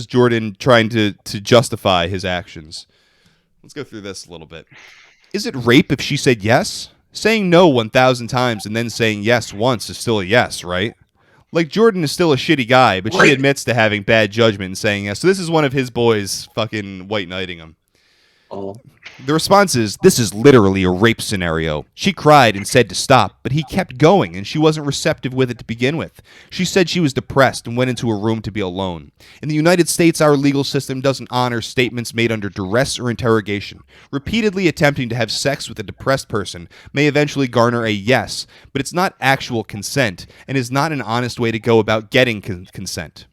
Jordan trying to justify his actions. Let's go through this a little bit. Is it rape if she said yes? Saying no 1,000 times and then saying yes once is still a yes, right? Like, Jordan is still a shitty guy, but she admits to having bad judgment and saying yes. So this is one of his boys fucking white knighting him. Oh. The response is, this is literally a rape scenario. She cried and said to stop, but he kept going and she wasn't receptive with it to begin with. She said she was depressed and went into a room to be alone. In the United States, our legal system doesn't honor statements made under duress or interrogation. Repeatedly attempting to have sex with a depressed person may eventually garner a yes, but it's not actual consent and is not an honest way to go about getting consent.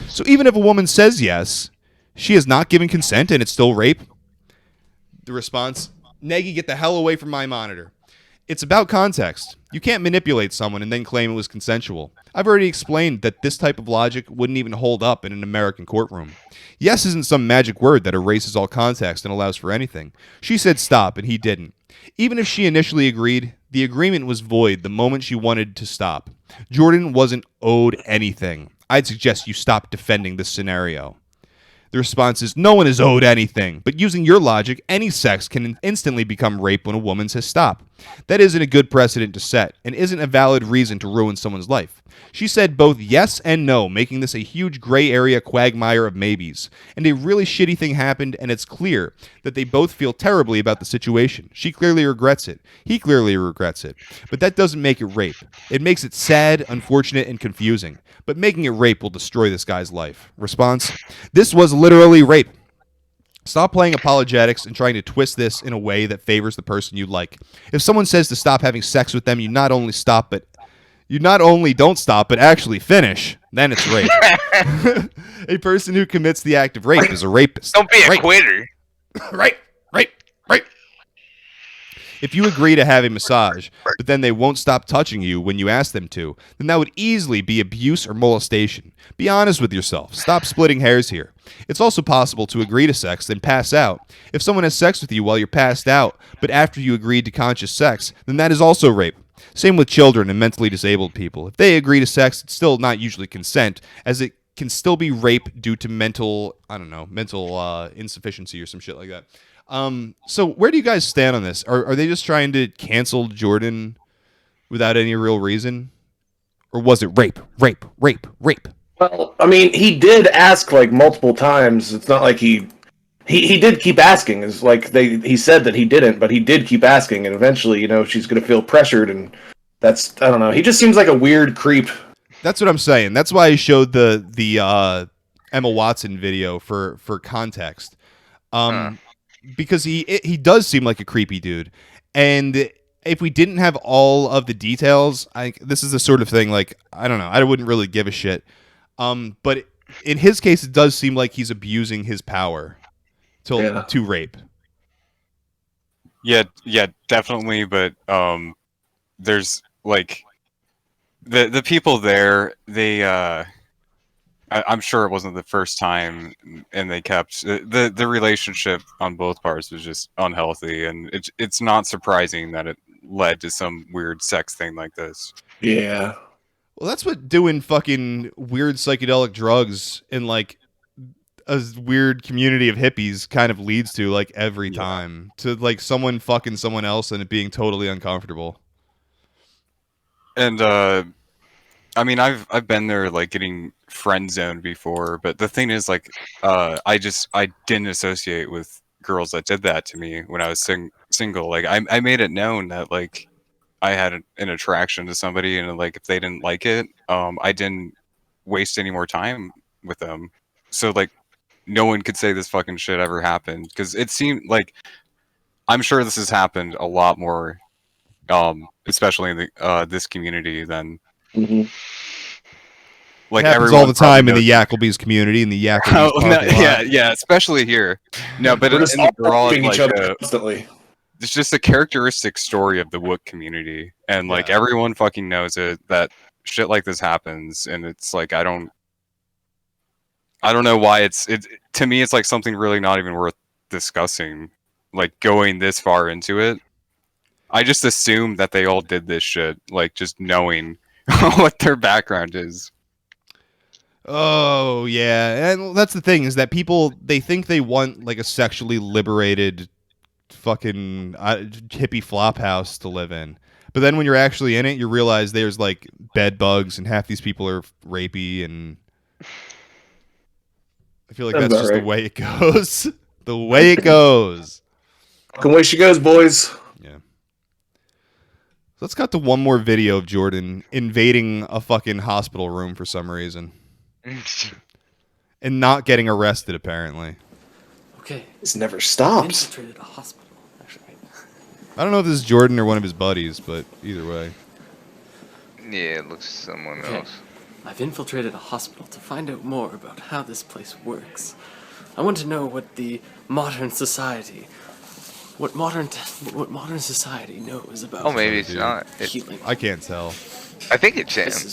So even if a woman says yes, she has not given consent and it's still rape? The response, Nagy, get the hell away from my monitor. It's about context. You can't manipulate someone and then claim it was consensual. I've already explained that this type of logic wouldn't even hold up in an American courtroom. Yes isn't some magic word that erases all context and allows for anything. She said stop, and he didn't. Even if she initially agreed, the agreement was void the moment she wanted to stop. Jordan wasn't owed anything. I'd suggest you stop defending this scenario. The response is, no one is owed anything, but using your logic, any sex can instantly become rape when a woman says stop. That isn't a good precedent to set, and isn't a valid reason to ruin someone's life. She said both yes and no, making this a huge gray area quagmire of maybes. And a really shitty thing happened, and it's clear that they both feel terribly about the situation. She clearly regrets it. He clearly regrets it. But that doesn't make it rape. It makes it sad, unfortunate, and confusing. But making it rape will destroy this guy's life. Response, this was literally rape. Stop playing apologetics and trying to twist this in a way that favors the person you like. If someone says to stop having sex with them, you not only don't stop, but actually finish, then it's rape. A person who commits the act of rape is a rapist. Don't be a quitter. Right. If you agree to have a massage, but then they won't stop touching you when you ask them to, then that would easily be abuse or molestation. Be honest with yourself. Stop splitting hairs here. It's also possible to agree to sex, then pass out. If someone has sex with you while you're passed out, but after you agreed to conscious sex, then that is also rape. Same with children and mentally disabled people. If they agree to sex, it's still not usually consent, as it can still be rape due to mental insufficiency or some shit like that. So where do you guys stand on this? Are they just trying to cancel Jordan without any real reason? Or was it rape? Well, I mean, he did ask like multiple times. It's not like he did keep asking. It's like he said that he didn't, but he did keep asking, and eventually, she's gonna feel pressured, and that's, I don't know. He just seems like a weird creep. That's what I'm saying. That's why I showed the Emma Watson video for context. Because he does seem like a creepy dude, and if we didn't have all of the details, this is the sort of thing, like, I don't know, I wouldn't really give a shit. But in his case, it does seem like he's abusing his power to rape. Yeah, definitely. But there's like the people there. They I'm sure it wasn't the first time, and they kept the relationship on both parts was just unhealthy, and it's not surprising that it led to some weird sex thing like this. Yeah. Well, that's what doing fucking weird psychedelic drugs in like a weird community of hippies kind of leads to, like, every time, to like someone fucking someone else and it being totally uncomfortable. And I mean, I've been there, like, getting friend zoned before, but the thing is, like, I didn't associate with girls that did that to me when I was single. Like, I made it known that, like, I had an attraction to somebody, and, like, if they didn't like it, I didn't waste any more time with them. So, like, no one could say this fucking shit ever happened, because it seemed like, I'm sure this has happened a lot more, especially in the this community than. Mm-hmm. Like, it happens all the time in the Yakovalve community, in the Yakovalve yeah, especially here. No, but in the broad, like, each other constantly. It's just a characteristic story of the Wook community, and like everyone fucking knows it, that shit like this happens, and it's like I don't know why it to me it's like something really not even worth discussing, like going this far into it. I just assume that they all did this shit, like just knowing what their background is. Oh yeah, and that's the thing, is that people, they think they want like a sexually liberated fucking hippie flop house to live in, but then when you're actually in it, you realize there's like bed bugs and half these people are rapey, and I feel like that's just right. The way it goes. The way it goes. Away she goes, boys. Yeah. So let's cut to one more video of Jordan invading a fucking hospital room for some reason. And not getting arrested, apparently. Okay. This never stops. Infiltrated a hospital. Actually. I don't know if this is Jordan or one of his buddies, but either way. Yeah, it looks someone else. I've infiltrated a hospital to find out more about how this place works. I want to know what the modern society, what modern society knows about. Oh, maybe it's not. Healing. I can't tell. I think it's him. This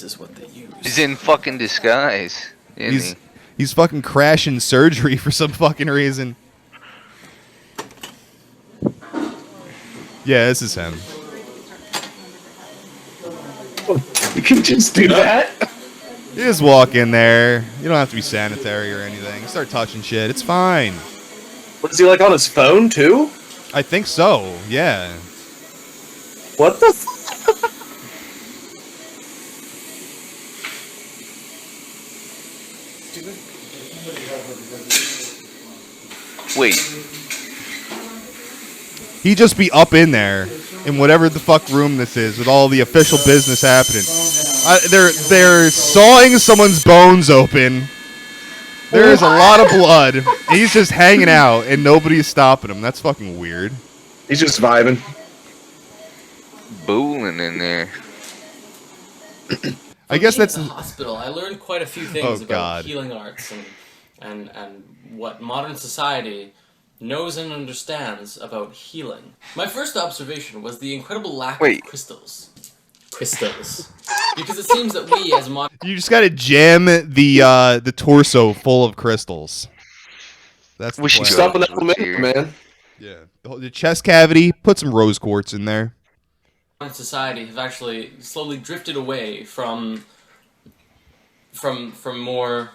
is what they use. He's in fucking disguise. He's fucking crashing surgery for some fucking reason. Yeah, this is him. You can just do that. You just walk in there. You don't have to be sanitary or anything. Start touching shit. It's fine. What is he like on his phone too? I think so. Yeah. What the? Wait. He'd just be up in there in whatever the fuck room this is with all the official business happening. They're sawing someone's bones open. There is a lot of blood. He's just hanging out and nobody's stopping him. That's fucking weird. He's just vibing. Booling in there. I guess that's the hospital. I learned quite a few things about God. healing arts and what modern society knows and understands about healing. My first observation was the incredible lack of crystals. Crystals. Because it seems that we as modern... You just gotta jam the torso full of crystals. That's the plan. Stopping that momentum, man. Yeah. The chest cavity, put some rose quartz in there. Society have actually slowly drifted away from more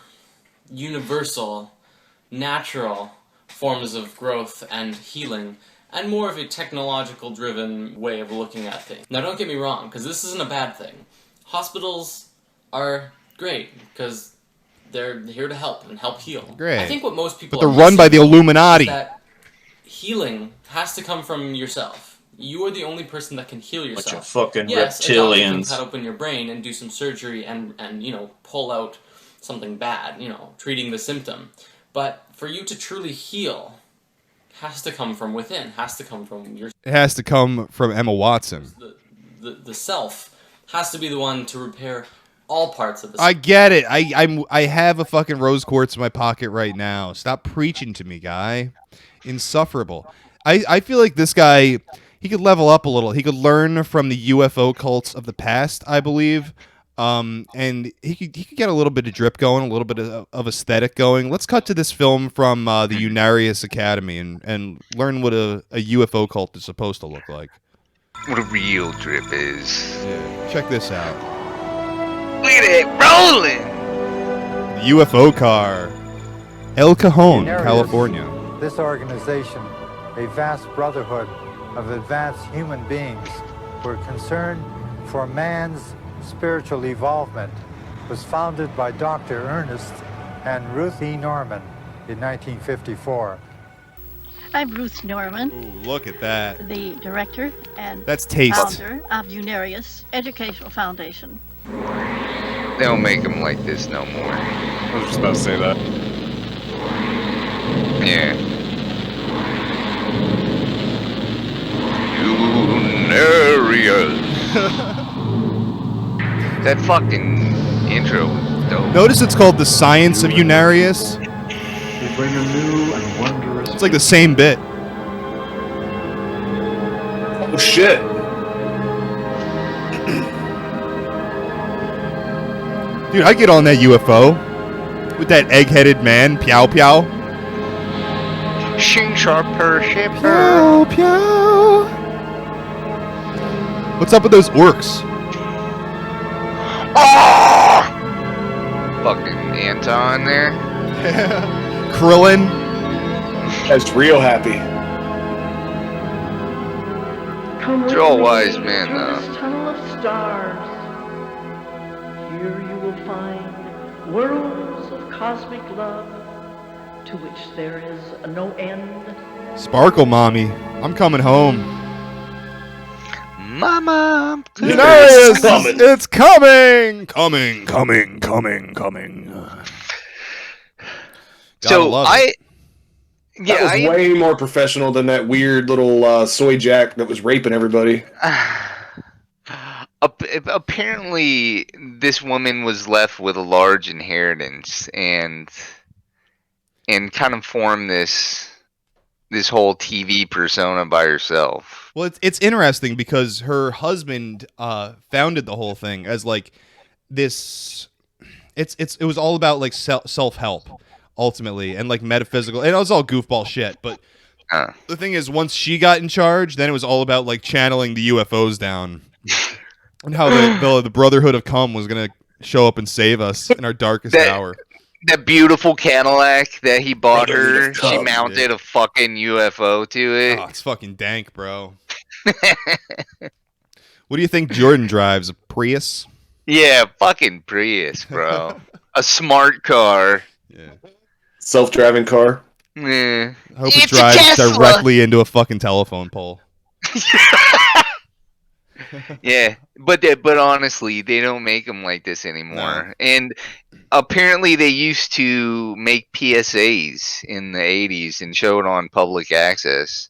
universal, natural forms of growth and healing, and more of a technological-driven way of looking at things. Now, don't get me wrong, because this isn't a bad thing. Hospitals are great, because they're here to help and help heal. Great. I think what most people But they're run by the Illuminati. is that healing has to come from yourself. You are the only person that can heal yourself. Bunch of fucking yes, a doctor can reptilians. cut open your brain and do some surgery and pull out something bad, treating the symptom. But for you to truly heal, has to come from within, has to come from your... It has to come from Emma Watson. The self has to be the one to repair all parts of the I get it. I have a fucking rose quartz in my pocket right now. Stop preaching to me, guy. Insufferable. I feel like this guy, he could level up a little. He could learn from the UFO cults of the past, I believe. And he could get a little bit of drip going, a little bit of aesthetic going. Let's cut to this film from the Unarius Academy and learn what a UFO cult is supposed to look like. What a real drip is. Yeah, check this out. Look at it, rolling! The UFO car. El Cajon, California. This organization, a vast brotherhood of advanced human beings, were concerned for man's spiritual evolvement, was founded by Dr. Ernest and Ruth E. Norman in 1954. I'm Ruth Norman. Ooh, look at that. The director and That's taste. founder of Unarius Educational Foundation. They don't make them like this no more. I was just about to say that. Yeah. Unarius. That fucking intro was dope. Notice it's called The Science of Unarius. We bring a new and wondrous... It's like the same bit. Oh shit. Dude, I get on that UFO with that egg-headed man, Piao Piao. Shing sharper shipper. Piao Piao. What's up with those orcs? Oh! Fucking Anton there. Krillin. That's real happy. They're all wise men, though. This tunnel of stars. Here you will find worlds of cosmic love to which there is no end. Sparkle, mommy. I'm coming home. Mama, Denarius, coming. it's coming. Coming. Gotta So love I, it. yeah, That was way more professional than that weird little soy jack that was raping everybody. Apparently, this woman was left with a large inheritance and kind of formed this whole TV persona by herself. Well, it's interesting because her husband founded the whole thing as like this. It was all about like self help ultimately and like metaphysical, and it was all goofball shit. But the thing is, once she got in charge, then it was all about like channeling the UFOs down and how the Brotherhood of Cum was gonna show up and save us in our darkest hour. That beautiful Cadillac that he bought Brotherhood her, of she Cum, mounted dude. a fucking UFO to it. Oh, it's fucking dank, bro. What do you think Jordan drives? A Prius? Yeah, fucking Prius, bro. A smart car. Yeah. Self-driving car. Yeah. I hope it drives directly into a fucking telephone pole. Yeah, but honestly, they don't make them like this anymore. No. And apparently, they used to make PSAs in the '80s and show it on public access.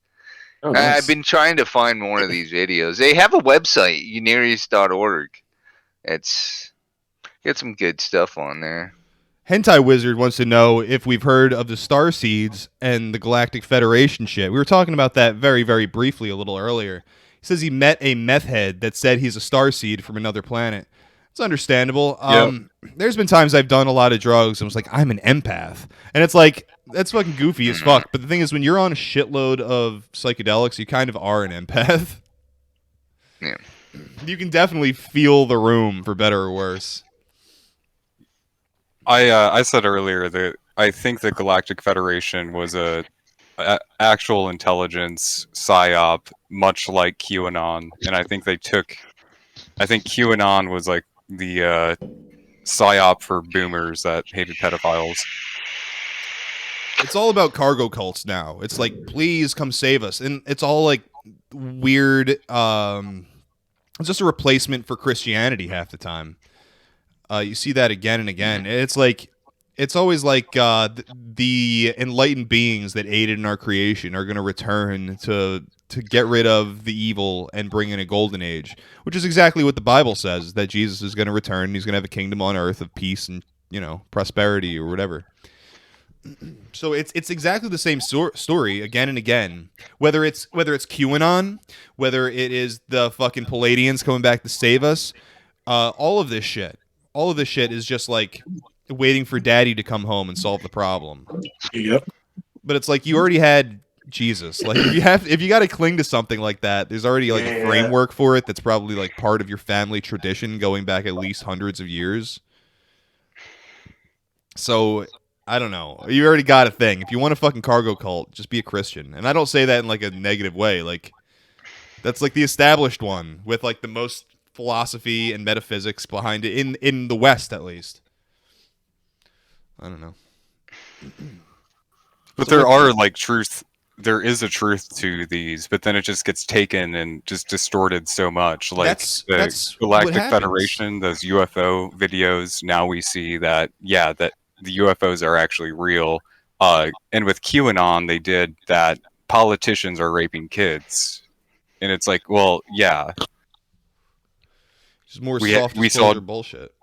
Oh, nice. I've been trying to find more of these videos. They have a website, unarius.org. It's got some good stuff on there. Hentai Wizard wants to know if we've heard of the Star Seeds and the Galactic Federation shit. We were talking about that very, very briefly a little earlier. He says he met a meth head that said he's a star seed from another planet. It's understandable. There's been times I've done a lot of drugs and was like, I'm an empath. And it's like, that's fucking goofy as fuck. But the thing is, when you're on a shitload of psychedelics, you kind of are an empath. Yeah. You can definitely feel the room, for better or worse. I said earlier that I think the Galactic Federation was a actual intelligence psyop, much like QAnon, and I think QAnon was like the psyop for boomers that hated pedophiles. It's all about cargo cults now. It's like, please come save us, and it's all like weird. It's just a replacement for Christianity half the time. You see that again and again. It's like, it's always like the enlightened beings that aided in our creation are going to return to get rid of the evil and bring in a golden age, which is exactly what the Bible says, that Jesus is going to return and he's going to have a kingdom on earth of peace and, prosperity or whatever. So it's exactly the same story again and again. Whether it's QAnon, whether it is the fucking Palladians coming back to save us, all of this shit is just like waiting for daddy to come home and solve the problem. Yep. But it's like, you already had Jesus. Like, if you got to cling to something like that, there's already like a framework for it that's probably like part of your family tradition going back at least hundreds of years. So I don't know. You already got a thing. If you want a fucking cargo cult, just be a Christian. And I don't say that in like a negative way. Like, that's like the established one with like the most philosophy and metaphysics behind it in the West, at least. I don't know. But there are like truth. There is a truth to these, but then it just gets taken and just distorted so much. Like that's the what Galactic happens. Federation, those UFO videos. Now we see that that the UFOs are actually real. And with QAnon, they did that politicians are raping kids, and it's like, well, yeah. Just more soft disclosure bullshit.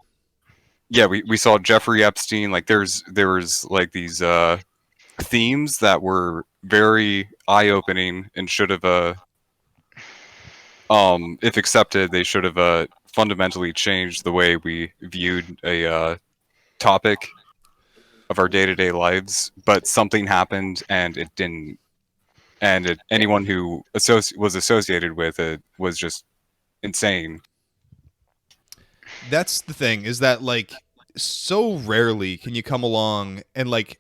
Yeah, we saw Jeffrey Epstein. Like there was like these themes that were very eye-opening and should have if accepted, they should have fundamentally changed the way we viewed a topic of our day-to-day lives. But something happened and it didn't, and anyone who was associated with it was just insane. That's the thing, is that like so rarely can you come along and like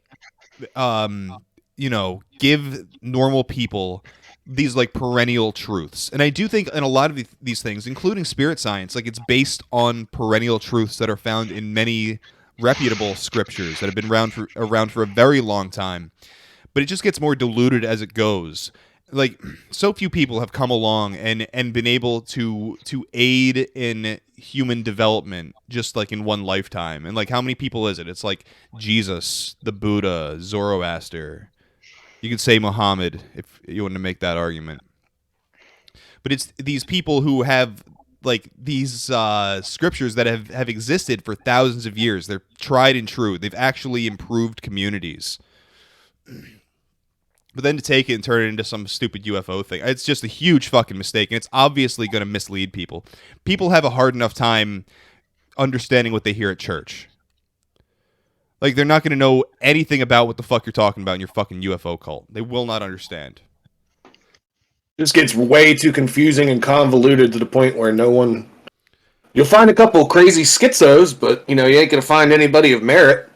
give normal people these like perennial truths. And I do think in a lot of these things, including spirit science, like it's based on perennial truths that are found in many reputable scriptures that have been around for a very long time. But it just gets more diluted as it goes. Like, so few people have come along and been able to aid in human development just like in one lifetime. And like, how many people is it? It's like Jesus, the Buddha, Zoroaster. You could say Muhammad if you want to make that argument. But it's these people who have like these scriptures that have existed for thousands of years. They're tried and true. They've actually improved communities. But then to take it and turn it into some stupid UFO thing, it's just a huge fucking mistake, and it's obviously going to mislead people. People have a hard enough time understanding what they hear at church. Like, they're not going to know anything about what the fuck you're talking about in your fucking UFO cult. They will not understand. This gets way too confusing and convoluted to the point where no one... You'll find a couple crazy schizos, but, you ain't going to find anybody of merit.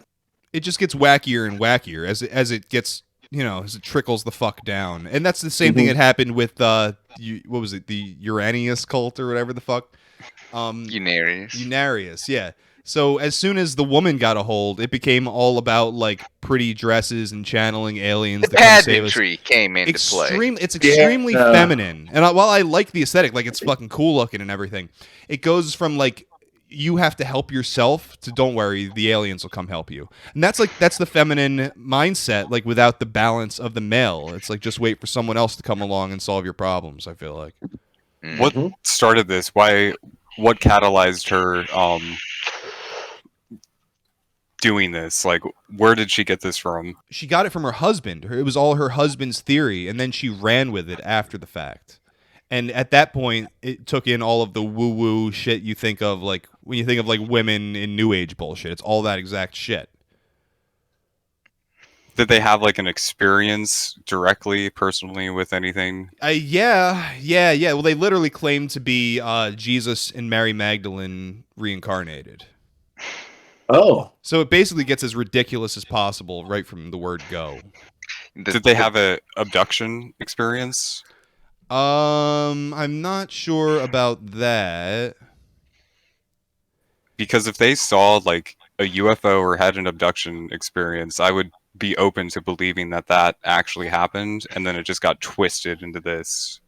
It just gets wackier and wackier as it gets... as it trickles the fuck down. And that's the same thing that happened with, what was it, the Uranius cult or whatever the fuck? Unarius, yeah. So as soon as the woman got a hold, it became all about, like, pretty dresses and channeling aliens. The pageantry came into play. It's extremely feminine. And while I like the aesthetic, like, it's fucking cool looking and everything, it goes from, like, you have to help yourself to don't worry, the aliens will come help you. And that's the feminine mindset, like without the balance of the male. It's like just wait for someone else to come along and solve your problems, I feel like. What started this? What catalyzed her doing this? Like, where did she get this from? She got it from her husband. It was all her husband's theory, and then she ran with it after the fact. And at that point, it took in all of the woo-woo shit you think of, like, when you think of, like, women in New Age bullshit. It's all that exact shit. Did they have, like, an experience directly, personally, with anything? Yeah. Well, they literally claimed to be Jesus and Mary Magdalene reincarnated. Oh. So it basically gets as ridiculous as possible right from the word go. Did they have a abduction experience? I'm not sure about that. Because if they saw, like, a UFO or had an abduction experience, I would be open to believing that actually happened, and then it just got twisted into this.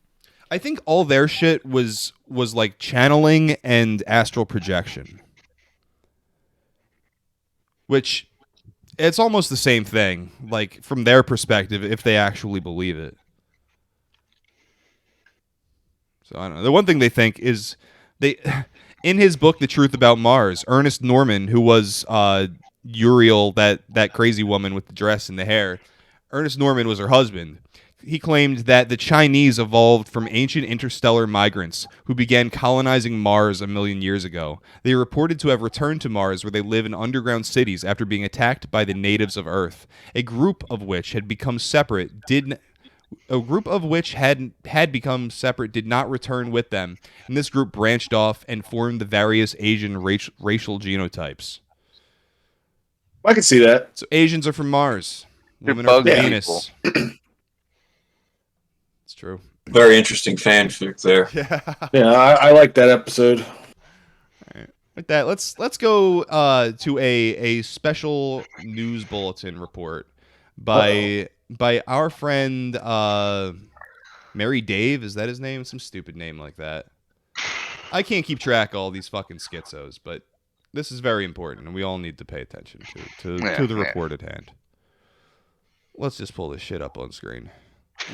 I think all their shit was like channeling and astral projection. Which, it's almost the same thing, like, from their perspective, if they actually believe it. So I don't know. The one thing they think is in his book, The Truth About Mars, Ernest Norman, who was Uriel, that crazy woman with the dress and the hair, Ernest Norman was her husband. He claimed that the Chinese evolved from ancient interstellar migrants who began colonizing Mars 1 million years ago. They are reported to have returned to Mars, where they live in underground cities after being attacked by the natives of Earth. A group of which had become separate did not return with them, and this group branched off and formed the various Asian racial genotypes. I can see that. So Asians are from Mars. Women are from Venus. It's true. Very interesting fanfic there. Yeah, I like that episode. All right. With that, let's go to a special news bulletin report by our friend Mary Dave. Is that his name? Some stupid name like that. I can't keep track of all these fucking schizos, but this is very important, and we all need to pay attention to the report at hand. Let's just pull this shit up on screen.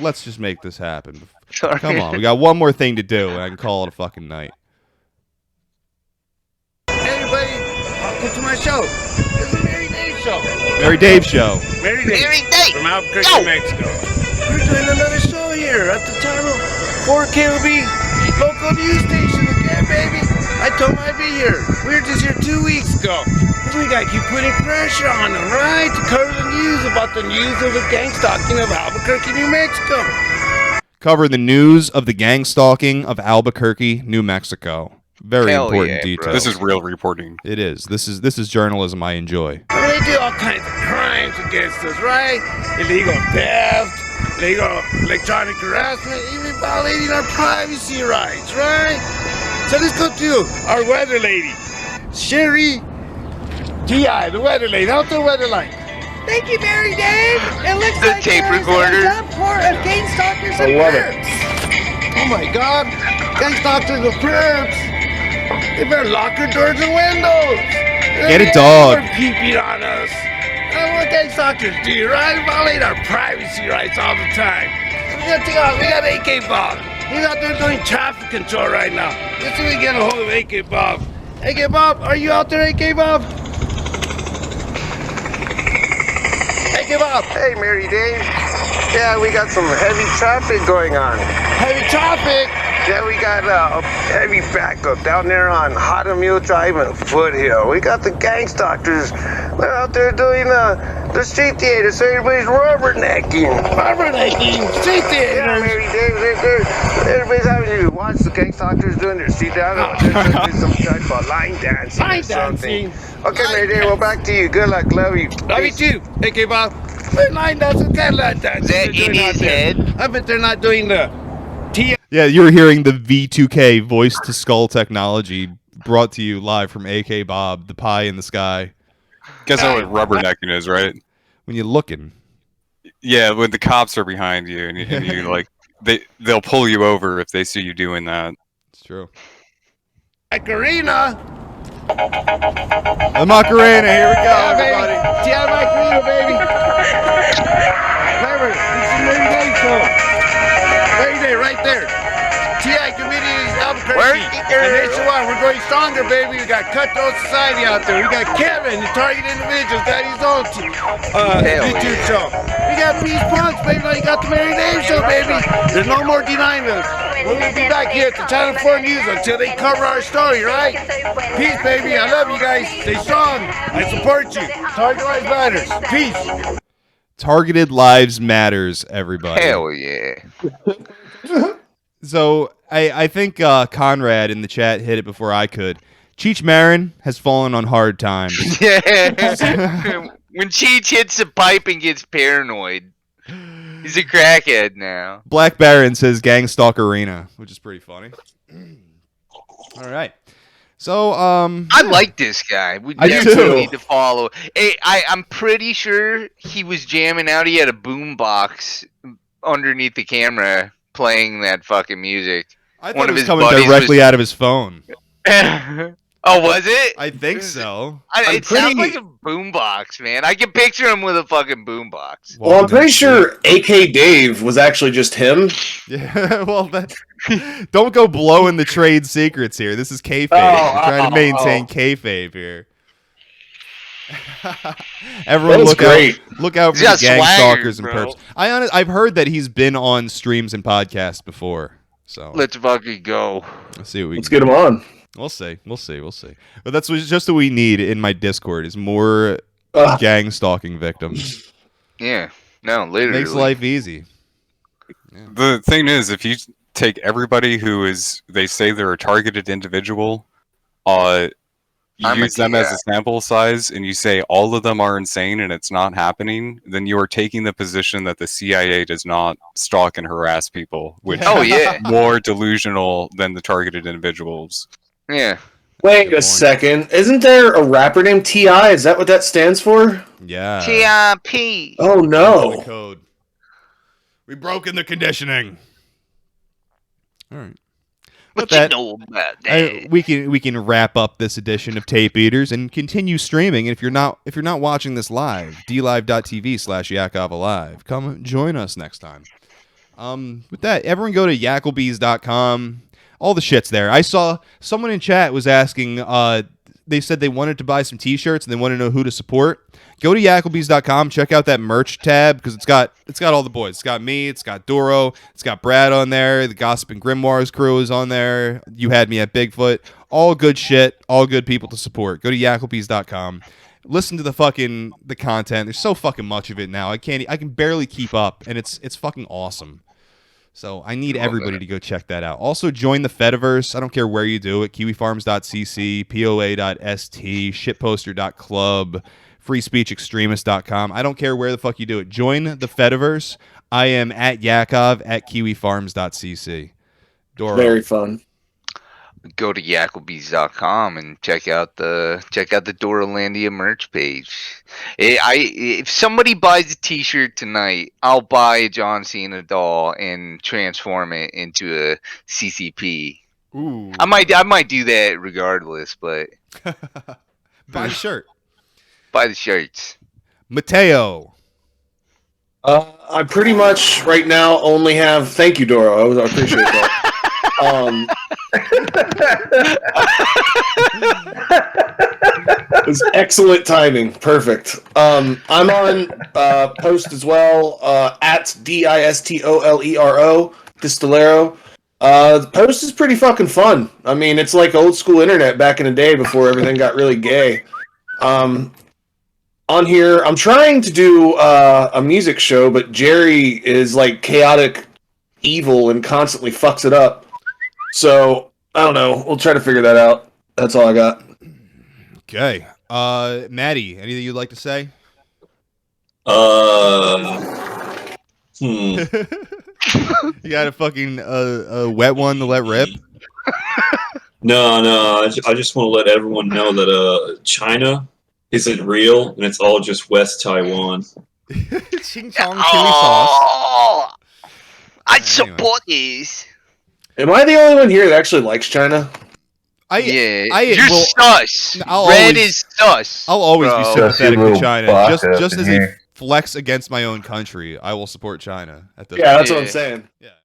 Let's just make this happen. Sorry. Come on, we got one more thing to do, and I can call it a fucking night. Hey everybody, welcome to my show. This is Mary Dave Show. Mary Dave Show. Mary Dave from Albuquerque, Mexico. We're doing another show here at the channel 4KOB local news station again, baby. I told them I'd be here. We were just here 2 weeks ago. We gotta keep putting pressure on them, right? To cover the news about the news of the gang stalking of Albuquerque, New Mexico. Cover the news of the gang stalking of Albuquerque, New Mexico. Very important detail. Bro. This is real reporting. It is. This is journalism I enjoy. I mean, they do all kinds of crimes against us, right? Illegal theft, illegal electronic harassment, even violating our privacy rights, right? So let's go to our weather lady, Sherry T.I., the weather lane. How's the weather like? Thank you, Mary Dave. It looks The like tape there's recorder. a downpour of gang stalkers and love it. perps. Oh my God. Gang stalkers and perps. They better lock their doors and windows. Get a dog. They're peeping on us. That's what gang stalkers do, right? Violate our privacy rights all the time. We got AK Bob. He's out there doing traffic control right now. Let's see if we can get a hold of AK Bob. AK Bob, are you out there, AK Bob? AK Bob. Hey, Mary Dave. Yeah, we got some heavy traffic going on. Heavy traffic? Yeah, we got a heavy backup down there on Hot Mule Drive and Foothill. We got the gang stalkers. They're out there doing the street theater, so everybody's rubbernecking. Rubbernecking? Street theater? Yeah, Mary Dave. Everybody's having to watch the gang stalkers doing their street theater. I don't know, there's some type of line dancing. Line dancing? Okay, Mary Dave, well, back to you. Good luck. Love you. Love you too. AK Bob. Line dancing, kind of line dancing. Is that in his head? I bet they're not doing the Yeah, you were hearing the V2K voice to skull technology brought to you live from AK Bob, the pie in the sky. Guess what rubbernecking is, right? When you're looking. Yeah, when the cops are behind you and you like they'll pull you over if they see you doing that. It's true. Macarena. The Macarena, here we go, everybody. T.I. Macarena, baby. Remember, this is Mary Day show. Mary Day, right there. T.I. comedian is Albuquerque. And nationwide, we're going stronger, baby. We got Cutthroat Society out there. We got Kevin, the Target Individuals, got his own YouTube show. We got Peace Punch, baby. Now you got the Mary Day show, baby. There's no more denying us. We're going to be back here at the Channel 4 News until they cover our story, right? Peace, baby. I love you guys. Stay strong. I support you. Target Lives Matters. Peace. Targeted Lives Matters, everybody. Hell yeah. So I think Conrad in the chat hit it before I could. Cheech Marin has fallen on hard times. Yeah. When Cheech hits a pipe and gets paranoid, he's a crackhead now. Black Baron says Gang Stalk Arena, which is pretty funny. All right. So I like this guy. We definitely need to follow. Hey, I'm pretty sure he was jamming out. He had a boom box underneath the camera playing that fucking music. I thought it was coming directly out of his phone. Oh, was it? I think so. It sounds like a boombox, man. I can picture him with a fucking boombox. Well, I'm pretty sure AK Dave was actually just him. Yeah, well, don't go blowing the trade secrets here. This is kayfabe. We're trying to maintain kayfabe here. Everyone, look out for the gang stalkers and perps. I've heard that he's been on streams and podcasts before. So let's fucking go. Let's see what let's get him on. We'll see. But that's just what we need in my Discord is more gang stalking victims. Yeah. No, literally. Makes life easy. Yeah. The thing is, if you take everybody they say they're a targeted individual, you use them as a sample size, and you say all of them are insane and it's not happening, then you are taking the position that the CIA does not stalk and harass people, which is more delusional than the targeted individuals. Yeah. Wait a second. Isn't there a rapper named T.I.? Is that what that stands for? Yeah. T.I.P. Oh, no. Code. We broken the conditioning. All right. What you know about that? We can wrap up this edition of Tape Eaters and continue streaming. And if you're not watching this live, dlive.tv/yakovalive. Come join us next time. With that, everyone go to yakobees.com. All the shit's there. I saw someone in chat was asking. They said they wanted to buy some T-shirts and they want to know who to support. Go to yakobees.com. Check out that merch tab because it's got all the boys. It's got me. It's got Doro. It's got Brad on there. The Gossip and Grimoires crew is on there. You had me at Bigfoot. All good shit. All good people to support. Go to yakobees.com. Listen to the content. There's so fucking much of it now. I can barely keep up, and it's fucking awesome. So I need everybody to go check that out. Also, join the Fediverse. I don't care where you do it. KiwiFarms.cc, POA.st, shitposter.club, freespeechextremist.com. I don't care where the fuck you do it. Join the Fediverse. I am at Yakov at KiwiFarms.cc. Doro. Very fun. go to yakovalive.com and check out the Dorolandia merch page. If somebody buys a T-shirt tonight, I'll buy a John Cena doll and transform it into a CCP. Ooh. I might do that regardless, but buy the shirt. Buy the shirts. Mateo. I pretty much right now only have. Thank you, Doro. I appreciate that. It was excellent timing. Perfect. I'm on post as well at DISTOLERO Distillero. The post is pretty fucking fun. I mean, it's like old school internet back in the day before everything got really gay. On here, I'm trying to do a music show, but Jerry is like chaotic evil and constantly fucks it up. So, I don't know. We'll try to figure that out. That's all I got. Okay. Maddie, anything you'd like to say? You got a fucking a wet one to let rip? No. I just want to let everyone know that China isn't real, and it's all just West Taiwan. Ching chong chili sauce. I support these. Am I the only one here that actually likes China? You're sus. Red is sus. I'll always be sympathetic to China. Just as a here. flex against my own country, I will support China at this Yeah, that's what I'm saying. Yeah.